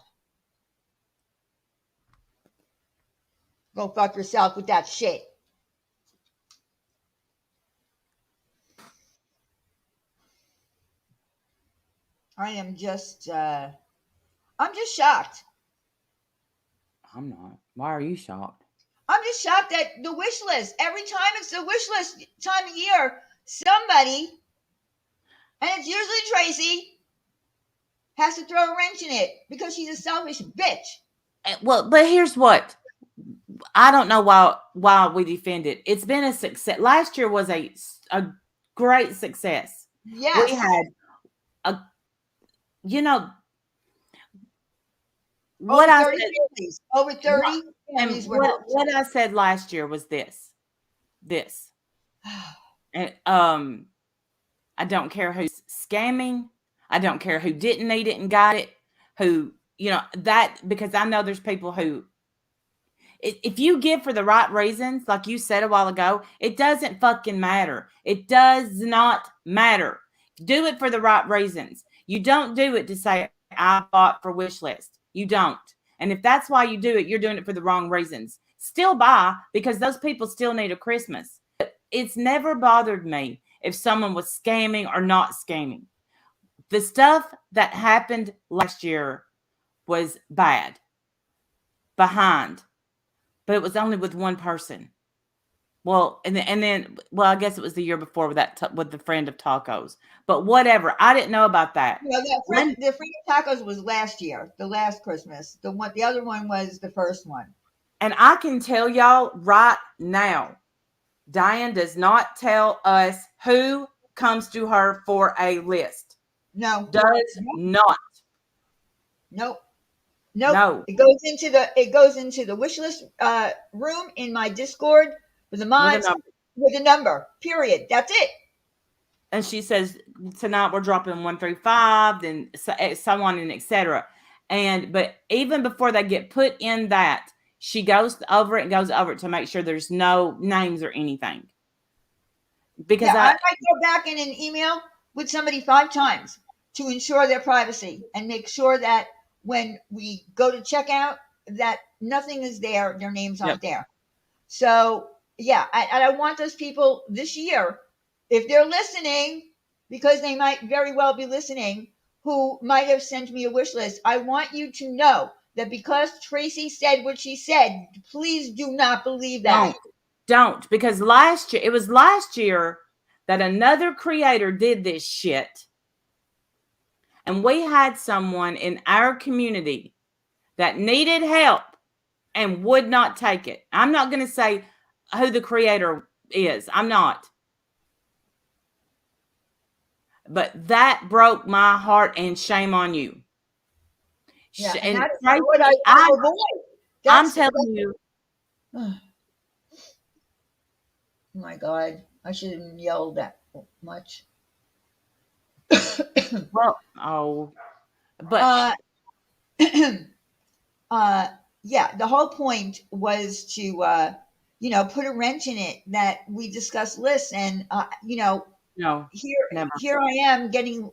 Go fuck yourself with that shit. I am just, I'm just shocked. I'm not. Why are you shocked? I'm just shocked at the wish list. Every time it's the wish list time of year, somebody, and it's usually Tracy, has to throw a wrench in it because she's a selfish bitch. Well, but here's what. I don't know why we defend it. It's been a success. Last year was a great success. We Yes. had a you know what Over I 30 said families. Over what 30 and families were helped. what I said last year was this. And I don't care who's scamming. I don't care who didn't need it and got it. Who that because I know there's people who if you give for the right reasons, like you said a while ago, it doesn't fucking matter. It does not matter. Do it for the right reasons. You don't do it to say, I bought for wish list. You don't. And if that's why you do it, you're doing it for the wrong reasons. Still buy because those people still need a Christmas. But it's never bothered me if someone was scamming or not scamming. The stuff that happened last year was bad, behind, but it was only with one person. Well, well, I guess it was the year before with with the friend of tacos. But whatever, I didn't know about that. The free tacos was last year, the last Christmas. The other one was the first one. And I can tell y'all right now, Diane does not tell us who comes to her for a list. No. Does not. Nope. No. It goes into the wish list room in my Discord with the mods with a number. Period. That's it. And she says tonight we're dropping 1 through 5, then so on and etc. But even before they get put in that, she goes over it to make sure there's no names or anything. Because I might go back in an email with somebody 5 times to ensure their privacy and make sure that when we go to checkout that nothing is there, their names aren't there. So yeah, I want those people this year, if they're listening, because they might very well be listening, who might have sent me a wish list. I want you to know that because Tracy said what she said, please do not believe that. Don't, because it was last year that another creator did this shit. And we had someone in our community that needed help and would not take it. I'm not going to say who the creator is. I'm not. But that broke my heart, and shame on you. Yeah, and that's what I avoid. I'm telling you. Oh my God, I shouldn't yell that much. Well, but yeah, the whole point was to put a wrench in it that we discuss lists, and no, here I am getting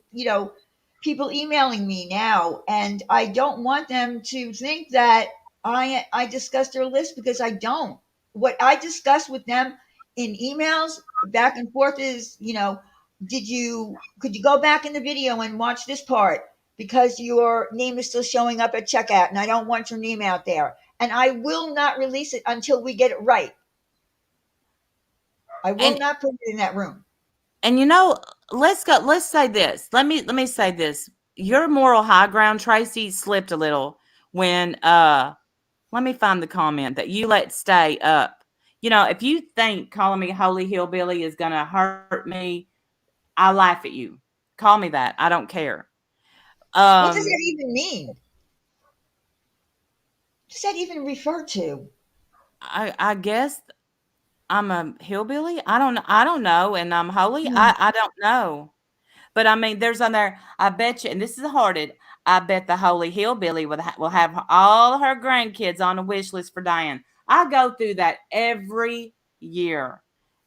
people emailing me now, and I don't want them to think that I discuss their list, because I don't. What I discuss with them in emails back and forth is, could you go back in the video and watch this part, because your name is still showing up at checkout and I don't want your name out there, and I will not release it until we get it right. I will not put it in that room. And let's say this. Let me say this. Your moral high ground, Tracy, slipped a little when let me find the comment that you let stay up. If you think calling me holy hillbilly is gonna hurt me, I laugh at you. Call me that. I don't care. What does that even mean? What does that even refer to? I guess I'm a hillbilly. I don't know, and I'm holy. I don't know. But I mean, there's on there. I bet you, and this is hearted. I bet the holy hillbilly will have all her grandkids on a wish list for Diane. I go through that every year.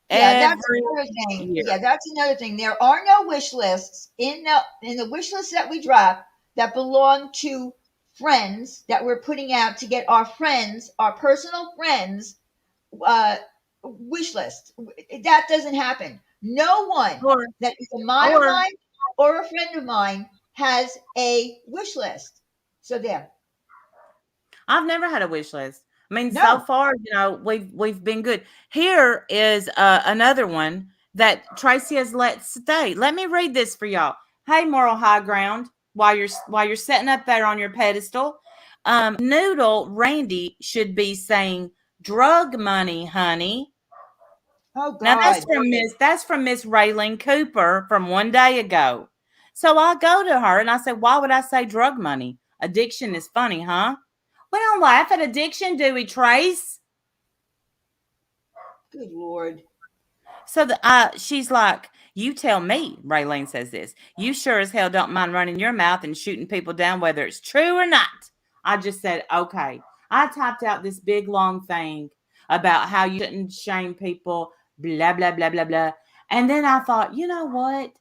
Yeah, that's another thing. Year. Yeah, that's another thing. There are no wish lists in the wish list that we drop that belong to friends that we're putting out to get our friends, our personal friends, wish list. That doesn't happen. No one that is a mod of mine or a friend of mine has a wish list. So there. I've never had a wish list. I mean, so No. far, we've been good. Here is another one that Tracy has let stay. Let me read this for y'all. Hey, moral high ground, while you're sitting up there on your pedestal, Noodle Randy should be saying drug money, honey. Oh Now God. That's from Miss Raylene Cooper from one day ago. So I go to her and I say, why would I say drug money? Addiction is funny, huh? We don't laugh at addiction, do we, Trace? Good Lord. So she's like, you tell me, Raylene says this. You sure as hell don't mind running your mouth and shooting people down, whether it's true or not. I just said, okay. I typed out this big long thing about how you shouldn't shame people, blah, blah, blah, blah, blah. And then I thought, you know what?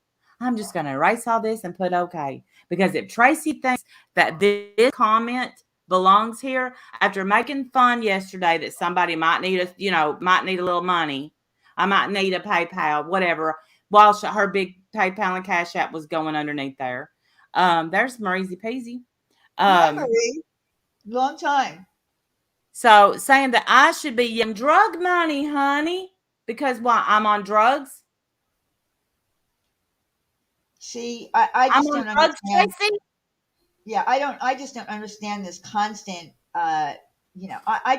I'm just going to erase all this and put okay. Because if Tracy thinks that this comment belongs here, after making fun yesterday that somebody might need a little money, I might need a PayPal, whatever, while her big PayPal and Cash App was going underneath there. There's Marie Peasy. Hi, Um, Marie. Long time. so saying that I should be yelling drug money, honey, because why? I'm on drugs. See, I I'm just on don't drugs, understand. Tracy. Yeah, I just don't understand this constant, I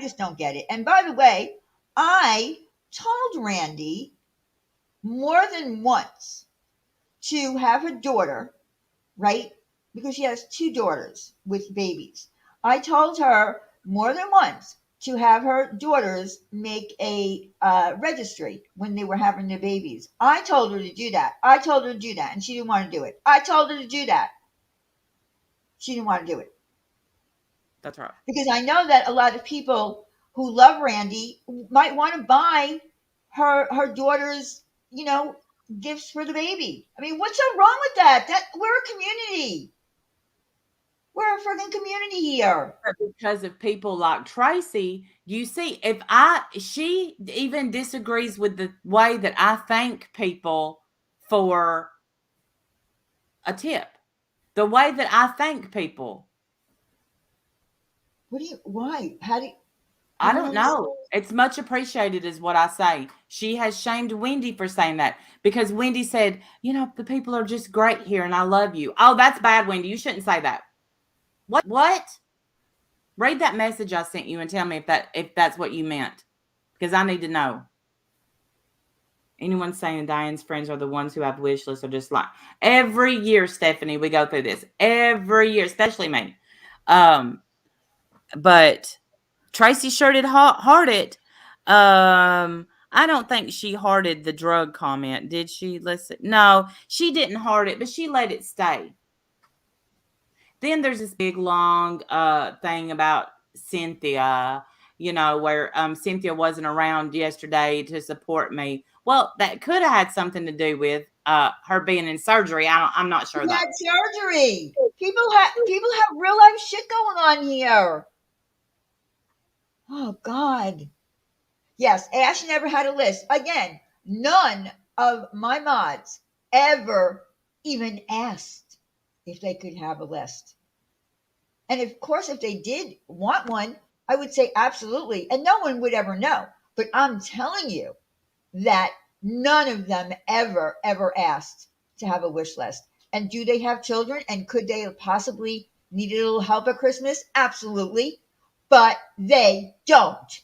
just don't get it. And by the way, I told Randy more than once to have a daughter, right? Because she has two daughters with babies. I told her more than once to have her daughters make a registry when they were having their babies. I told her to do that. I told her to do that, and she didn't want to do it. I told her to do that. She didn't want to do it. That's right. Because I know that a lot of people who love Randy might want to buy her daughter's, you know, gifts for the baby. I mean, what's so wrong with that? That we're a community. We're a freaking community here. Because of people like Tracy, you see, she even disagrees with the way that I thank people for a tip. The way that I thank people. What do you? Why? How do you? I I don't don't understand. know. It's much appreciated, is what I say. She has shamed Wendy for saying that because Wendy said, the people are just great here and I love you. Oh, that's bad, Wendy. You shouldn't say that. What? Read that message I sent you and tell me if that's what you meant because I need to know. Anyone saying Diane's friends are the ones who have wish lists are just like every year, Stephanie, we go through this every year, especially me. But Tracy sure did heart it. I don't think she hearted the drug comment, did she? Listen, no, she didn't heart it, but she let it stay. Then there's this big long thing about Cynthia, where Cynthia wasn't around yesterday to support me. Well, that could have had something to do with her being in surgery. I'm not sure She though. had surgery. People have real life shit going on here. Oh God. Yes, Ash never had a list. Again, none of my mods ever even asked if they could have a list. And of course, if they did want one, I would say absolutely. And no one would ever know. But I'm telling you that none of them ever asked to have a wish list. And do they have children? And could they have possibly needed a little help at Christmas? Absolutely. But they don't.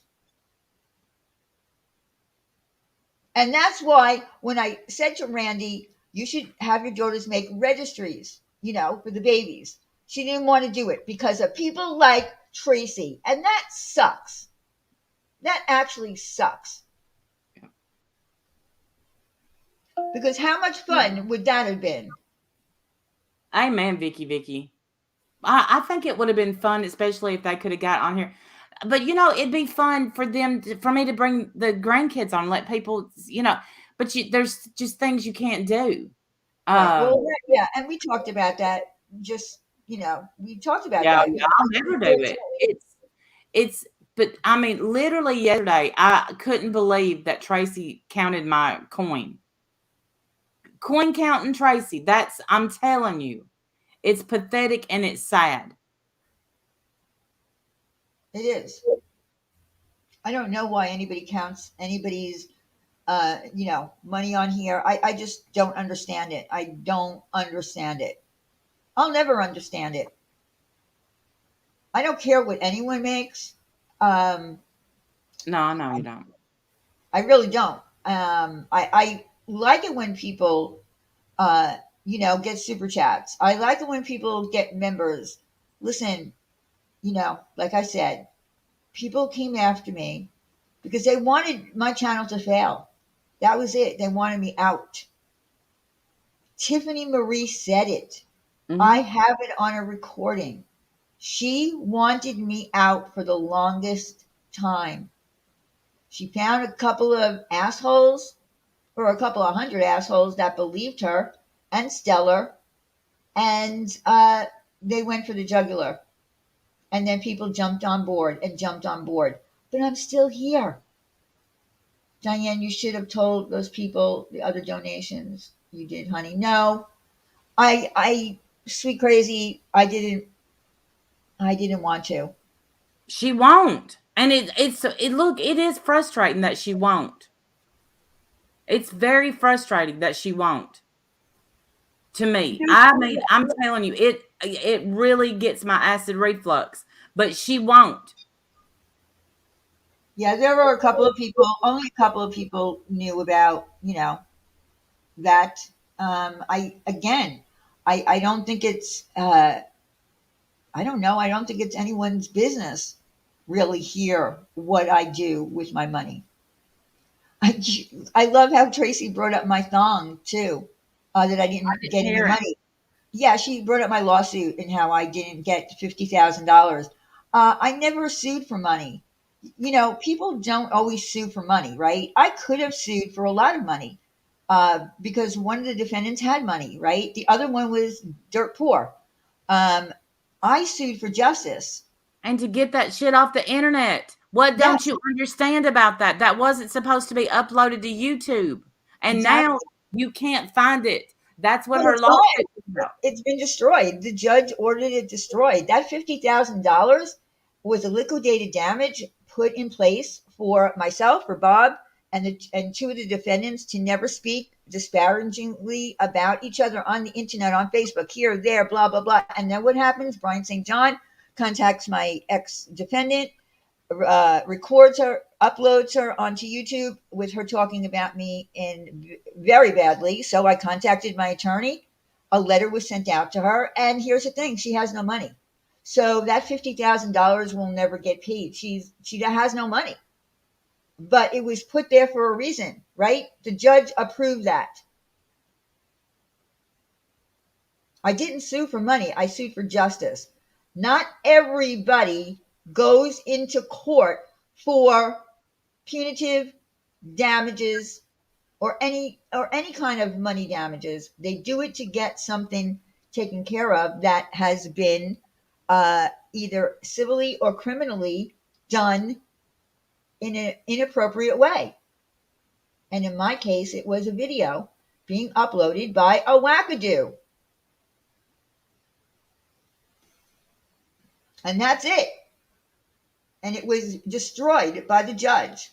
And that's why when I said to Randy, you should have your daughters make registries, for the babies. She didn't want to do it because of people like Tracy. And that sucks. That actually sucks. Because how much fun would that have been? Amen, Vicky. I think it would have been fun, especially if they could have got on here. But it'd be fun for for me to bring the grandkids on, let people, But there's just things you can't do. Right. Well, Um, yeah. And we talked about that. Just, we talked about yeah, that. I'll never do it. It's, but I mean, literally yesterday, I couldn't believe that Tracy counted my coin. Coin counting Tracy. I'm telling you, it's pathetic and it's sad. It is. I don't know why anybody counts anybody's money on here. I just don't understand it. I don't understand it. I'll never understand it. I don't care what anyone makes. Um, No, I know you don't. I really don't. I like it when people, get super chats. I like it when people get members. Listen, like I said, people came after me because they wanted my channel to fail. That was it. They wanted me out. Tiffany Marie said it. I Hmm. have it on a recording. She wanted me out for the longest time. She found a couple of assholes, or a couple of hundred assholes that believed her and Stellar, and they went for the jugular. And then people jumped on board and jumped on board. But I'm still here. Diane, you should have told those people the other donations you did, honey. No, sweet crazy, I didn't want to. She won't. And it is frustrating that she won't. It's very frustrating that she won't. To me. I mean, I'm telling you, it really gets my acid reflux, but she won't. Yeah, there were a couple of people, only a couple of people knew about, that. I don't think it's, I don't know, I don't think it's anyone's business really hear what I do with my money. I, I love how Tracy brought up my thong too, that I I didn't didn't get any hear it. money. Yeah, she brought up my lawsuit and how I didn't get $50,000. I never sued for money. People don't always sue for money, right? I could have sued for a lot of money because one of the defendants had money, right? The other one was dirt poor. Um, I sued for justice. And to get that shit off the internet. What don't Yes, you understand about that? That wasn't supposed to be uploaded to YouTube. And now exactly. you can't find it. That's what But her it's lawsuit gone. is about. It's been destroyed. The judge ordered it destroyed. That $50,000 was a liquidated damage put in place for myself, for Bob, and two of the defendants to never speak disparagingly about each other on the internet, on Facebook, here, there, blah, blah, blah. And then what happens? Brian St. John contacts my ex defendant, records her, uploads her onto YouTube with her talking about me in very badly. So I contacted my attorney. A letter was sent out to her, and here's the thing: she has no money. So that $50,000 will never get paid. She has no money, but it was put there for a reason, right? The judge approved that. I didn't sue for money. I sued for justice. Not everybody goes into court for punitive damages or any kind of money damages. They do it to get something taken care of that has been either civilly or criminally done in an inappropriate way. And in my case, it was a video being uploaded by a wackadoo. And that's it. And it was destroyed by the judge.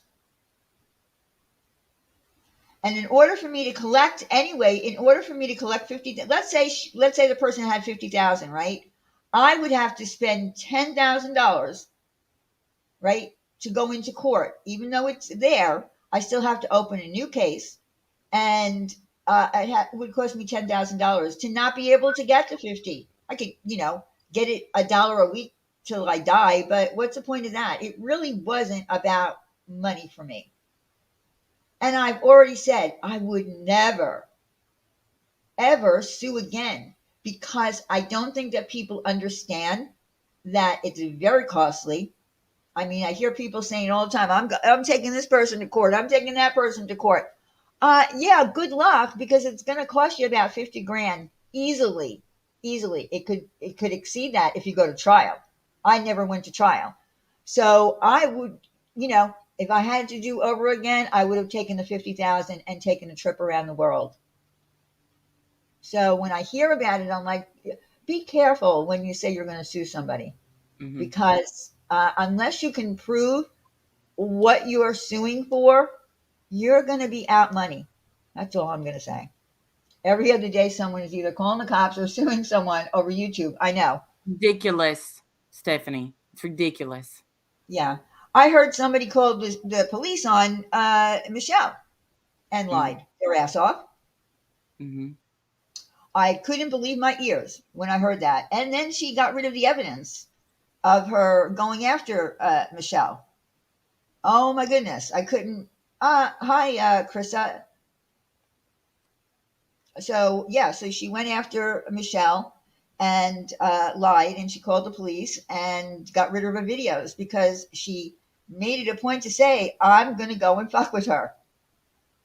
And in order for me to collect anyway, in order for me to collect 50, let's say the person had 50,000, right? I would have to spend $10,000, right, to go into court. Even though it's there, I still have to open a new case, and it would cost me $10,000 to not be able to get to 50. I could, get it $1 a week till I die, but what's the point of that? It really wasn't about money for me. And I've already said I would never, ever sue again because I don't think that people understand that it's very costly. I mean, I hear people saying all the time, I'm taking this person to court. I'm taking that person to court. Yeah, good luck because it's going to cost you about 50 grand easily. Easily. It could exceed that if you go to trial. I never went to trial. So I would, if I had to do over again, I would have taken the 50,000 and taken a trip around the world. So when I hear about it, I'm like, be careful when you say you're going to sue somebody Hmm. because unless you can prove what you are suing for, you're going to be out money. That's all I'm going to say. Every other day, someone is either calling the cops or suing someone over YouTube. I know. Ridiculous, Stephanie. It's ridiculous. Yeah. I heard somebody called the police on Michelle and Mm-hmm. lied their ass off. Mm-hmm. I couldn't believe my ears when I heard that. And then she got rid of the evidence of her going after Michelle. Oh my goodness. I couldn't. Hi, Krista. So, yeah, so she went after Michelle and lied, and she called the police and got rid of her videos because she made it a point to say, I'm going to go and fuck with her.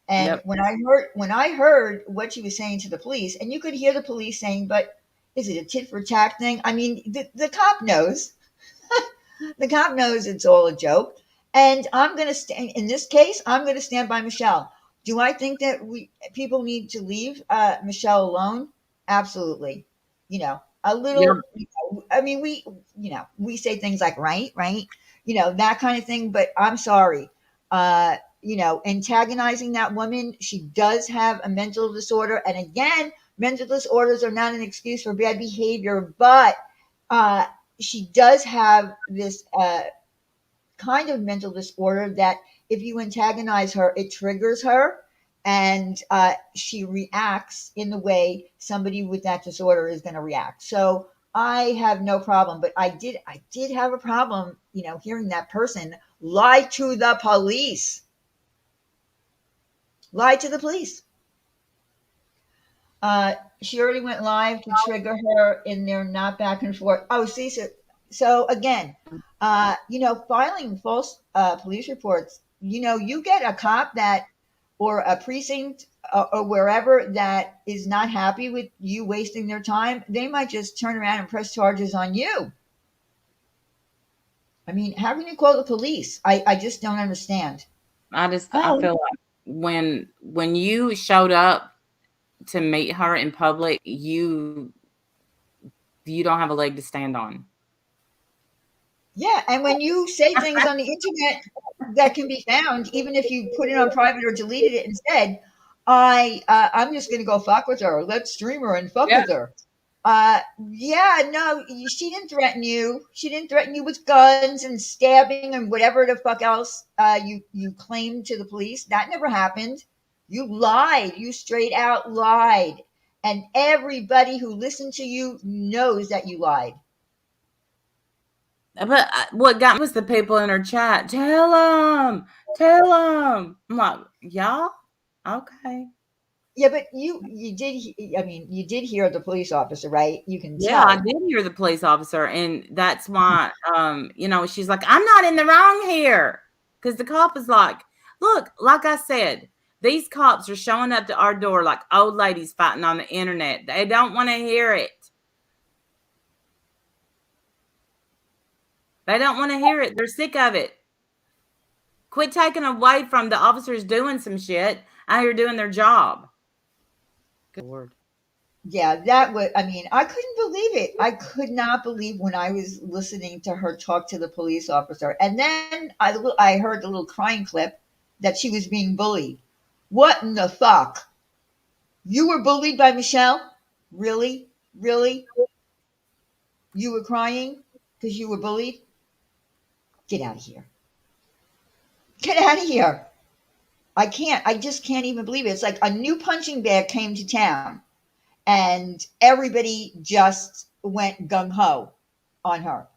And Yep. when I heard what she was saying to the police, and you could hear the police saying, "But is it a tit for tat thing?" I mean, the cop knows. The cop knows it's all a joke. And I'm going to stand in this case. I'm going to stand by Michelle. Do I think that we people need to leave Michelle alone? Absolutely. A Yep. little. I mean, we say things like right, that kind of thing. But I'm sorry. Antagonizing that woman. She does have a mental disorder, and again, mental disorders are not an excuse for bad behavior, but uh, she does have this kind of mental disorder that if you antagonize her, it triggers her, and she reacts in the way somebody with that disorder is going to react. So I have no problem, but I did have a problem, hearing that person lie to the police. Lie to the police. She already went live to trigger her in their not back and forth. Oh, see, so again, filing false police reports. You get a cop that, or a precinct, or wherever that is not happy with you wasting their time. They might just turn around and press charges on you. I mean, how can you call the police? I just don't understand. I Oh, feel like when you showed up to meet her in public, you don't have a leg to stand on. Yeah, and when you say things on the internet that can be found, even if you put it on private or deleted it instead, I'm just gonna go fuck with her. Let's stream her and fuck Yeah. with her. Yeah, no, she didn't threaten you. She didn't threaten you with guns and stabbing and whatever the fuck else you claimed to the police. That never happened. You lied. You straight out lied, and everybody who listened to you knows that you lied. But what got me was the people in her chat. Tell them, tell them. I'm like, y'all, okay. Yeah, but you did. I mean, you did hear the police officer, right? You can Yeah, I tell. did hear the police officer, and that's why, she's like, I'm not in the wrong here, because the cop is like, look, like I said, these cops are showing up to our door like old ladies fighting on the internet. They don't want to hear it. They don't want to hear it. They're sick of it. Quit taking away from the officers doing some shit out here doing their job. Good Lord. Yeah, that was. I mean, I couldn't believe it. I could not believe when I was listening to her talk to the police officer, and then I heard the little crying clip that she was being bullied. What in the fuck? You were bullied by Michelle? Really? Really? You were crying because you were bullied? Get out of here. Get out of here. I can't. I just can't even believe it. It's like a new punching bag came to town and everybody just went gung ho on her.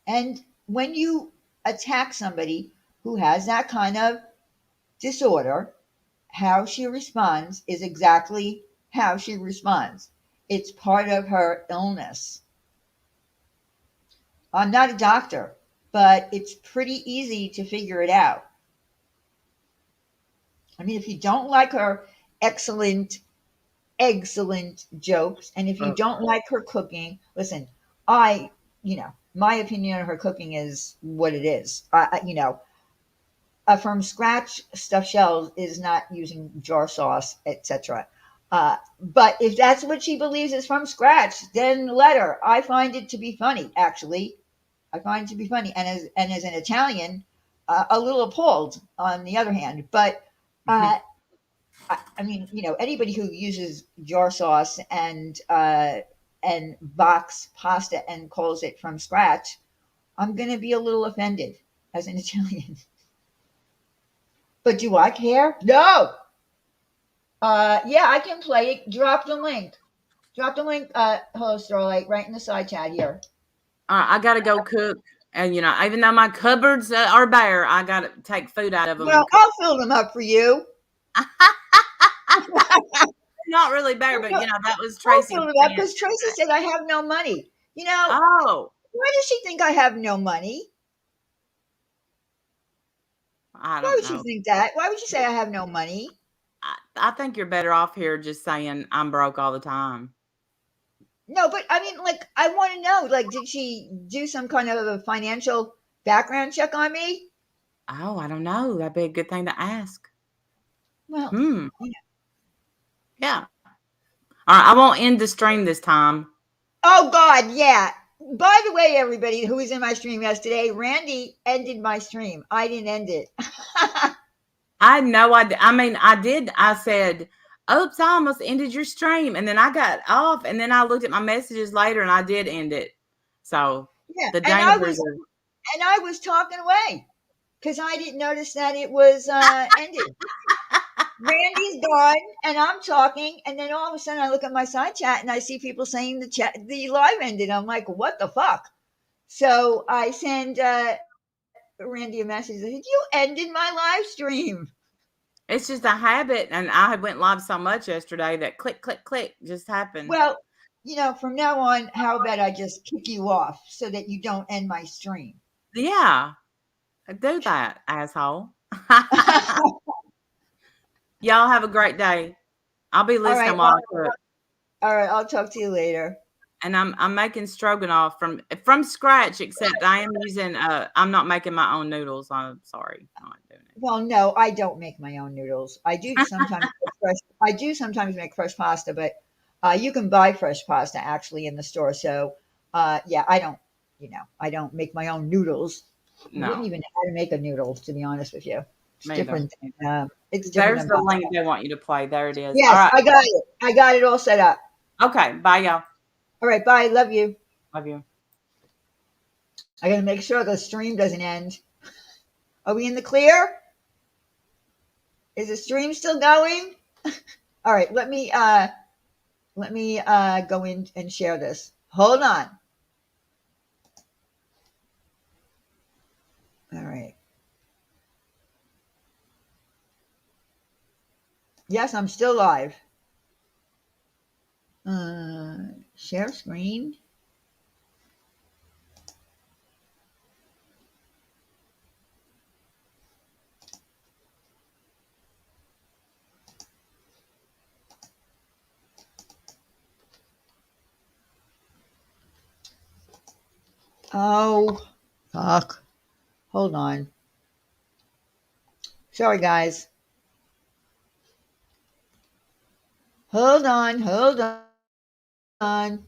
And when you attack somebody who has that kind of disorder, how she responds is exactly how she responds. It's part of her illness. I'm not a doctor, but it's pretty easy to figure it out. I mean, if you don't like her excellent, excellent jokes, and if you Oh, don't like her cooking, listen, my opinion on her cooking is what it is. A from scratch stuffed shells is not using jar sauce, etc. But if that's what she believes is from scratch, then let her. I find it to be funny, actually. I find it to be funny, and as an Italian, a little appalled. On the other hand, but I mean, anybody who uses jar sauce and box pasta and calls it from scratch, I'm going to be a little offended as an Italian. But do I care? No. Yeah, I can play it. Drop the link. Drop the link. Hello, Starlight, right in the side chat here. I gotta go cook, and even though my cupboards are bare, I gotta take food out of them Well, and cook. I'll fill them up for you. Not really bare, but that was I'll Tracy fill them up saying. because Tracy said I have no money. Oh, Why does she think I have no money? I Why don't would she know. think that? Why would you say I have no money? I think you're better off here just saying I'm broke all the time. No, but I mean, like, I want to know, like, did she do some kind of a financial background check on me? Oh, I don't know. That'd be a good thing to ask. Well, Hmm. Yeah. All right. I won't end the stream this time. oh God, yeah. By the way, everybody who was in my stream yesterday, Randy ended my stream. I didn't end it. I had no idea. I mean, I did. I said, "Oops, I almost ended your stream," and then I got off, and then I looked at my messages later, and I did end it. So Yeah, the and I dangers was of and I was talking away because I didn't notice that it was ended. Randy's gone, and I'm talking, and then all of a sudden I look at my side chat and I see people saying the live ended. I'm like, what the fuck? So I send Randy a message. I said, "You ended my live stream." it's just a habit, and I had went live so much yesterday that click, click, click just happened. Well, from now on, how about I just kick you off so that you don't end my stream? Yeah, do that, asshole. All Y'all have a great day. I'll be right. listening while Well, I cook. all right. I'll talk to you later. And I'm making stroganoff from scratch, except I am using I'm not making my own noodles. I'm sorry, I'm not doing Well, no, I don't make my own noodles. I do sometimes make fresh pasta, but you can buy fresh pasta actually in the store. So, yeah, I don't make my own noodles. it. I wouldn't No, even know how to make a noodle, to be honest with you. It's me either. different. It's different There's than the pasta. link they want you to play. There it is. All Yes, right. I got it. I got it all set up. Okay. Bye, y'all. All right, bye. Love you. Love you. I gotta make sure the stream doesn't end. Are we in the clear? Is the stream still going? All right, let me go in and share this. Hold on. All right. Yes, I'm still live. Share screen. Oh, fuck. Hold on. Sorry, guys. Hold on. Hold on.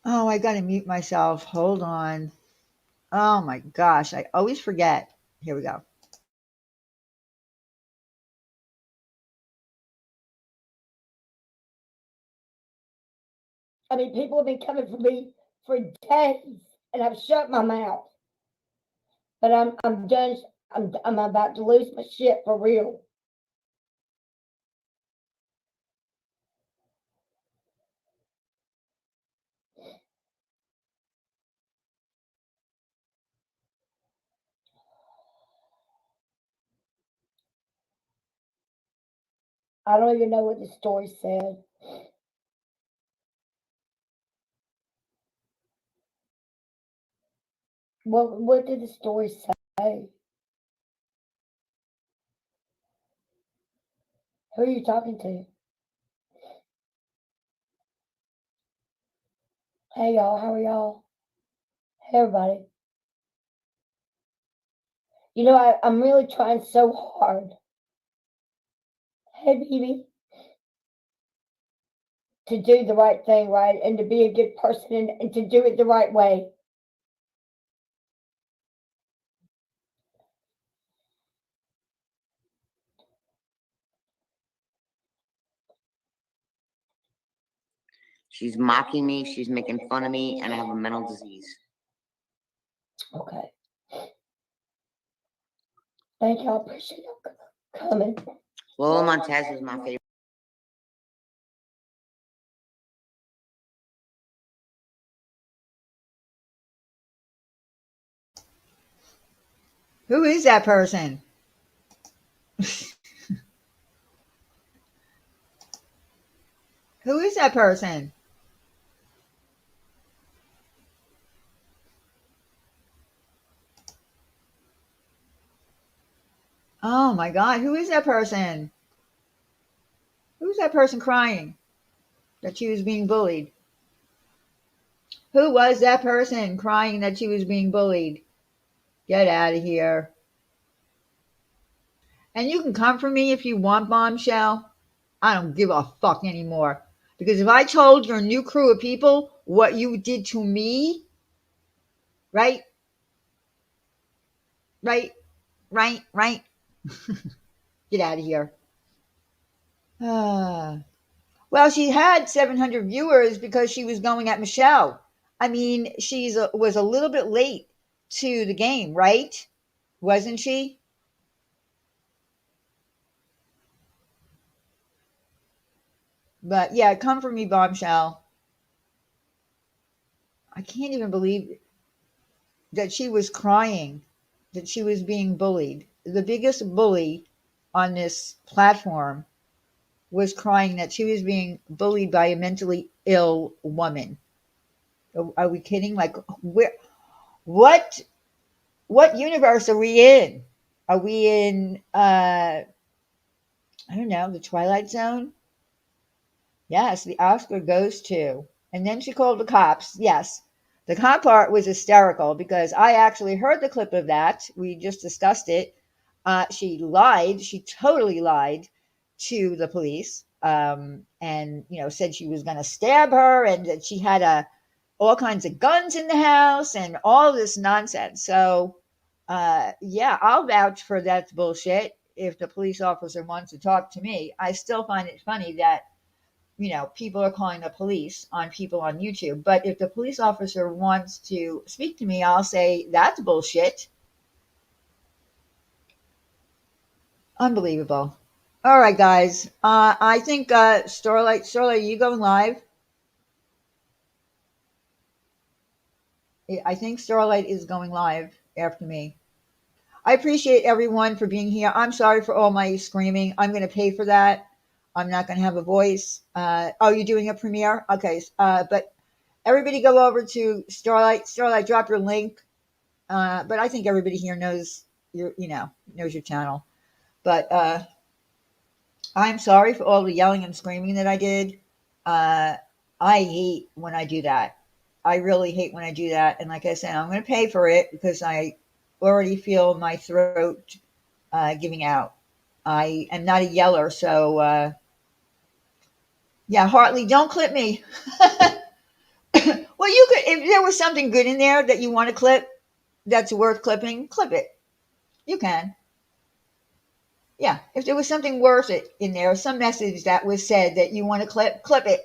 Oh, I gotta mute myself. Hold on. Oh my gosh, I always forget. Here we go. I mean, people have been coming for me for days, and I've shut my mouth. But I'm done. I'm about to lose my shit for real. I don't even know what the story said. What did the story say? Who are you talking to? Hey y'all, how are y'all? Hey, everybody. You know, I'm really trying so hard. Hey, baby. To do the right thing, right? And to be a good person and to do it the right way. She's mocking me. She's making fun of me, and I have a mental disease. Okay. Thank you. I appreciate you coming. Lola Montez was my favorite. Who is that person? Who is that person? Oh my God, who is that person? Who's that person crying that she was being bullied? Who was that person crying that she was being bullied? Get out of here. And you can come for me if you want, Bombshell. I don't give a fuck anymore. Because if I told your new crew of people what you did to me, right, right, right, get out of here. Well, she had 700 viewers because she was going at Michelle. I mean, was a little bit late to the game, right? Wasn't she? But yeah, come for me, Bombshell. I can't even believe that she was crying, that she was being bullied. The biggest bully on this platform was crying that she was being bullied by a mentally ill woman. Are we kidding? Like, where? What? What universe are we in? Are we in? I don't know, the Twilight Zone? Yes, the Oscar goes to. And then she called the cops. Yes. The cop part was hysterical because I actually heard the clip of that. We just discussed it. She lied. She totally lied to the police, and said she was going to stab her and that she had all kinds of guns in the house and all this nonsense. So, yeah, I'll vouch for that bullshit if the police officer wants to talk to me. I still find it funny that people are calling the police on people on YouTube. But if the police officer wants to speak to me, I'll say that's bullshit. Unbelievable. All right, guys. I think Starlight, you going live? I think Starlight is going live after me. I appreciate everyone for being here. I'm sorry for all my screaming. I'm going to pay for that. I'm not going to have a voice. Oh, you're doing a premiere? Okay. But everybody go over to Starlight. Starlight, drop your link. But I think everybody here knows knows your channel. But I'm sorry for all the yelling and screaming that I did. Uh, I hate when I do that. I really hate when I do that. And like I said, I'm going to pay for it because I already feel my throat giving out. I am not a yeller, so yeah, Hartley, don't clip me. Well, you could, if there was something good in there that you want to clip, that's worth clipping, clip it. You can. Yeah, if there was something worth it in there, some message that was said that you want to clip it.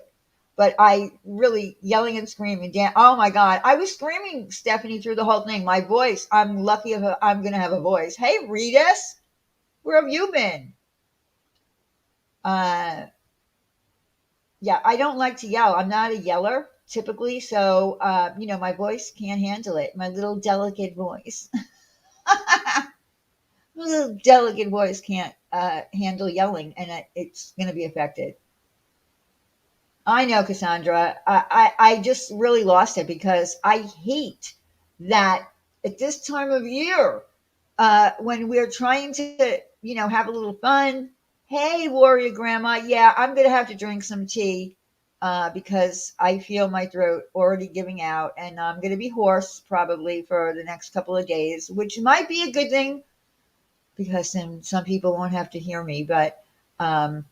But I really yelling and screaming. Oh my God, I was screaming, Stephanie, through the whole thing. My voice. I'm lucky if I'm gonna have a voice. Hey, Ritas, where have you been? Uh, yeah, I don't like to yell. I'm not a yeller typically, so my voice can't handle it. My little delicate voice. My little delicate voice can't handle yelling, and it's going to be affected. I know, Cassandra. I just really lost it because I hate that at this time of year, when we're trying to, have a little fun. Hey, warrior grandma. Yeah, I'm going to have to drink some tea. because I feel my throat already giving out, and I'm going to be hoarse probably for the next couple of days, which might be a good thing because then some people won't have to hear me. But um,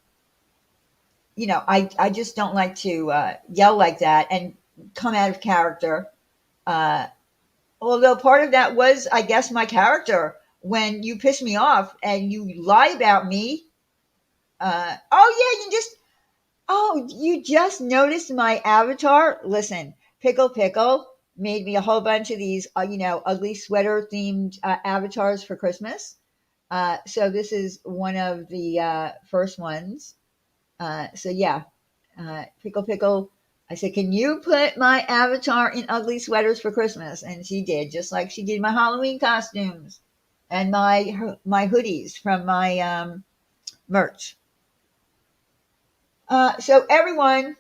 I just don't like to yell like that and come out of character. Uh, Although part of that was, I guess, my character. When you piss me off and you lie about me, oh yeah, you just noticed my avatar. Listen, Pickle made me a whole bunch of these, ugly sweater themed avatars for Christmas. So this is one of the first ones. So yeah, Pickle. I said, "Can you put my avatar in ugly sweaters for Christmas?" And she did, just like she did my Halloween costumes and my hoodies from my merch. So everyone,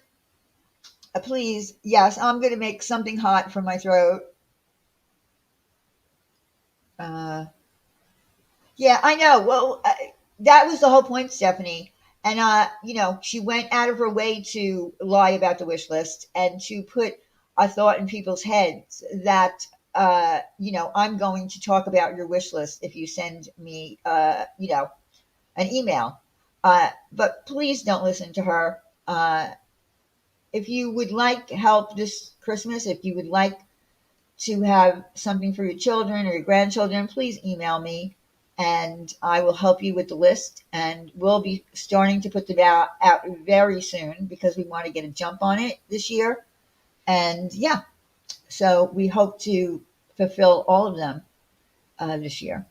please, yes, I'm going to make something hot for my throat. Uh, Yeah, I know. Well, that was the whole point, Stephanie. And she went out of her way to lie about the wish list and to put a thought in people's heads that I'm going to talk about your wish list if you send me an email. But please don't listen to her. If you would like help this Christmas, if you would like to have something for your children or your grandchildren, please email me and I will help you with the list. And we'll be starting to put them out very soon because we want to get a jump on it this year. And yeah, so we hope to fulfill all of them this year.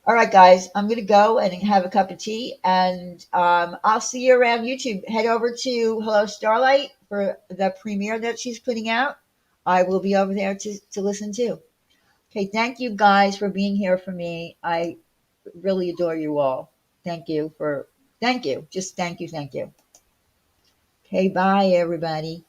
All right, guys, I'm going to go and have a cup of tea, and I'll see you around YouTube. Head over to Hello Starlight for the premiere that she's putting out. I will be over there to listen to. Okay, thank you guys for being here for me. I really adore you all. Thank you. Just thank you. Okay, bye everybody.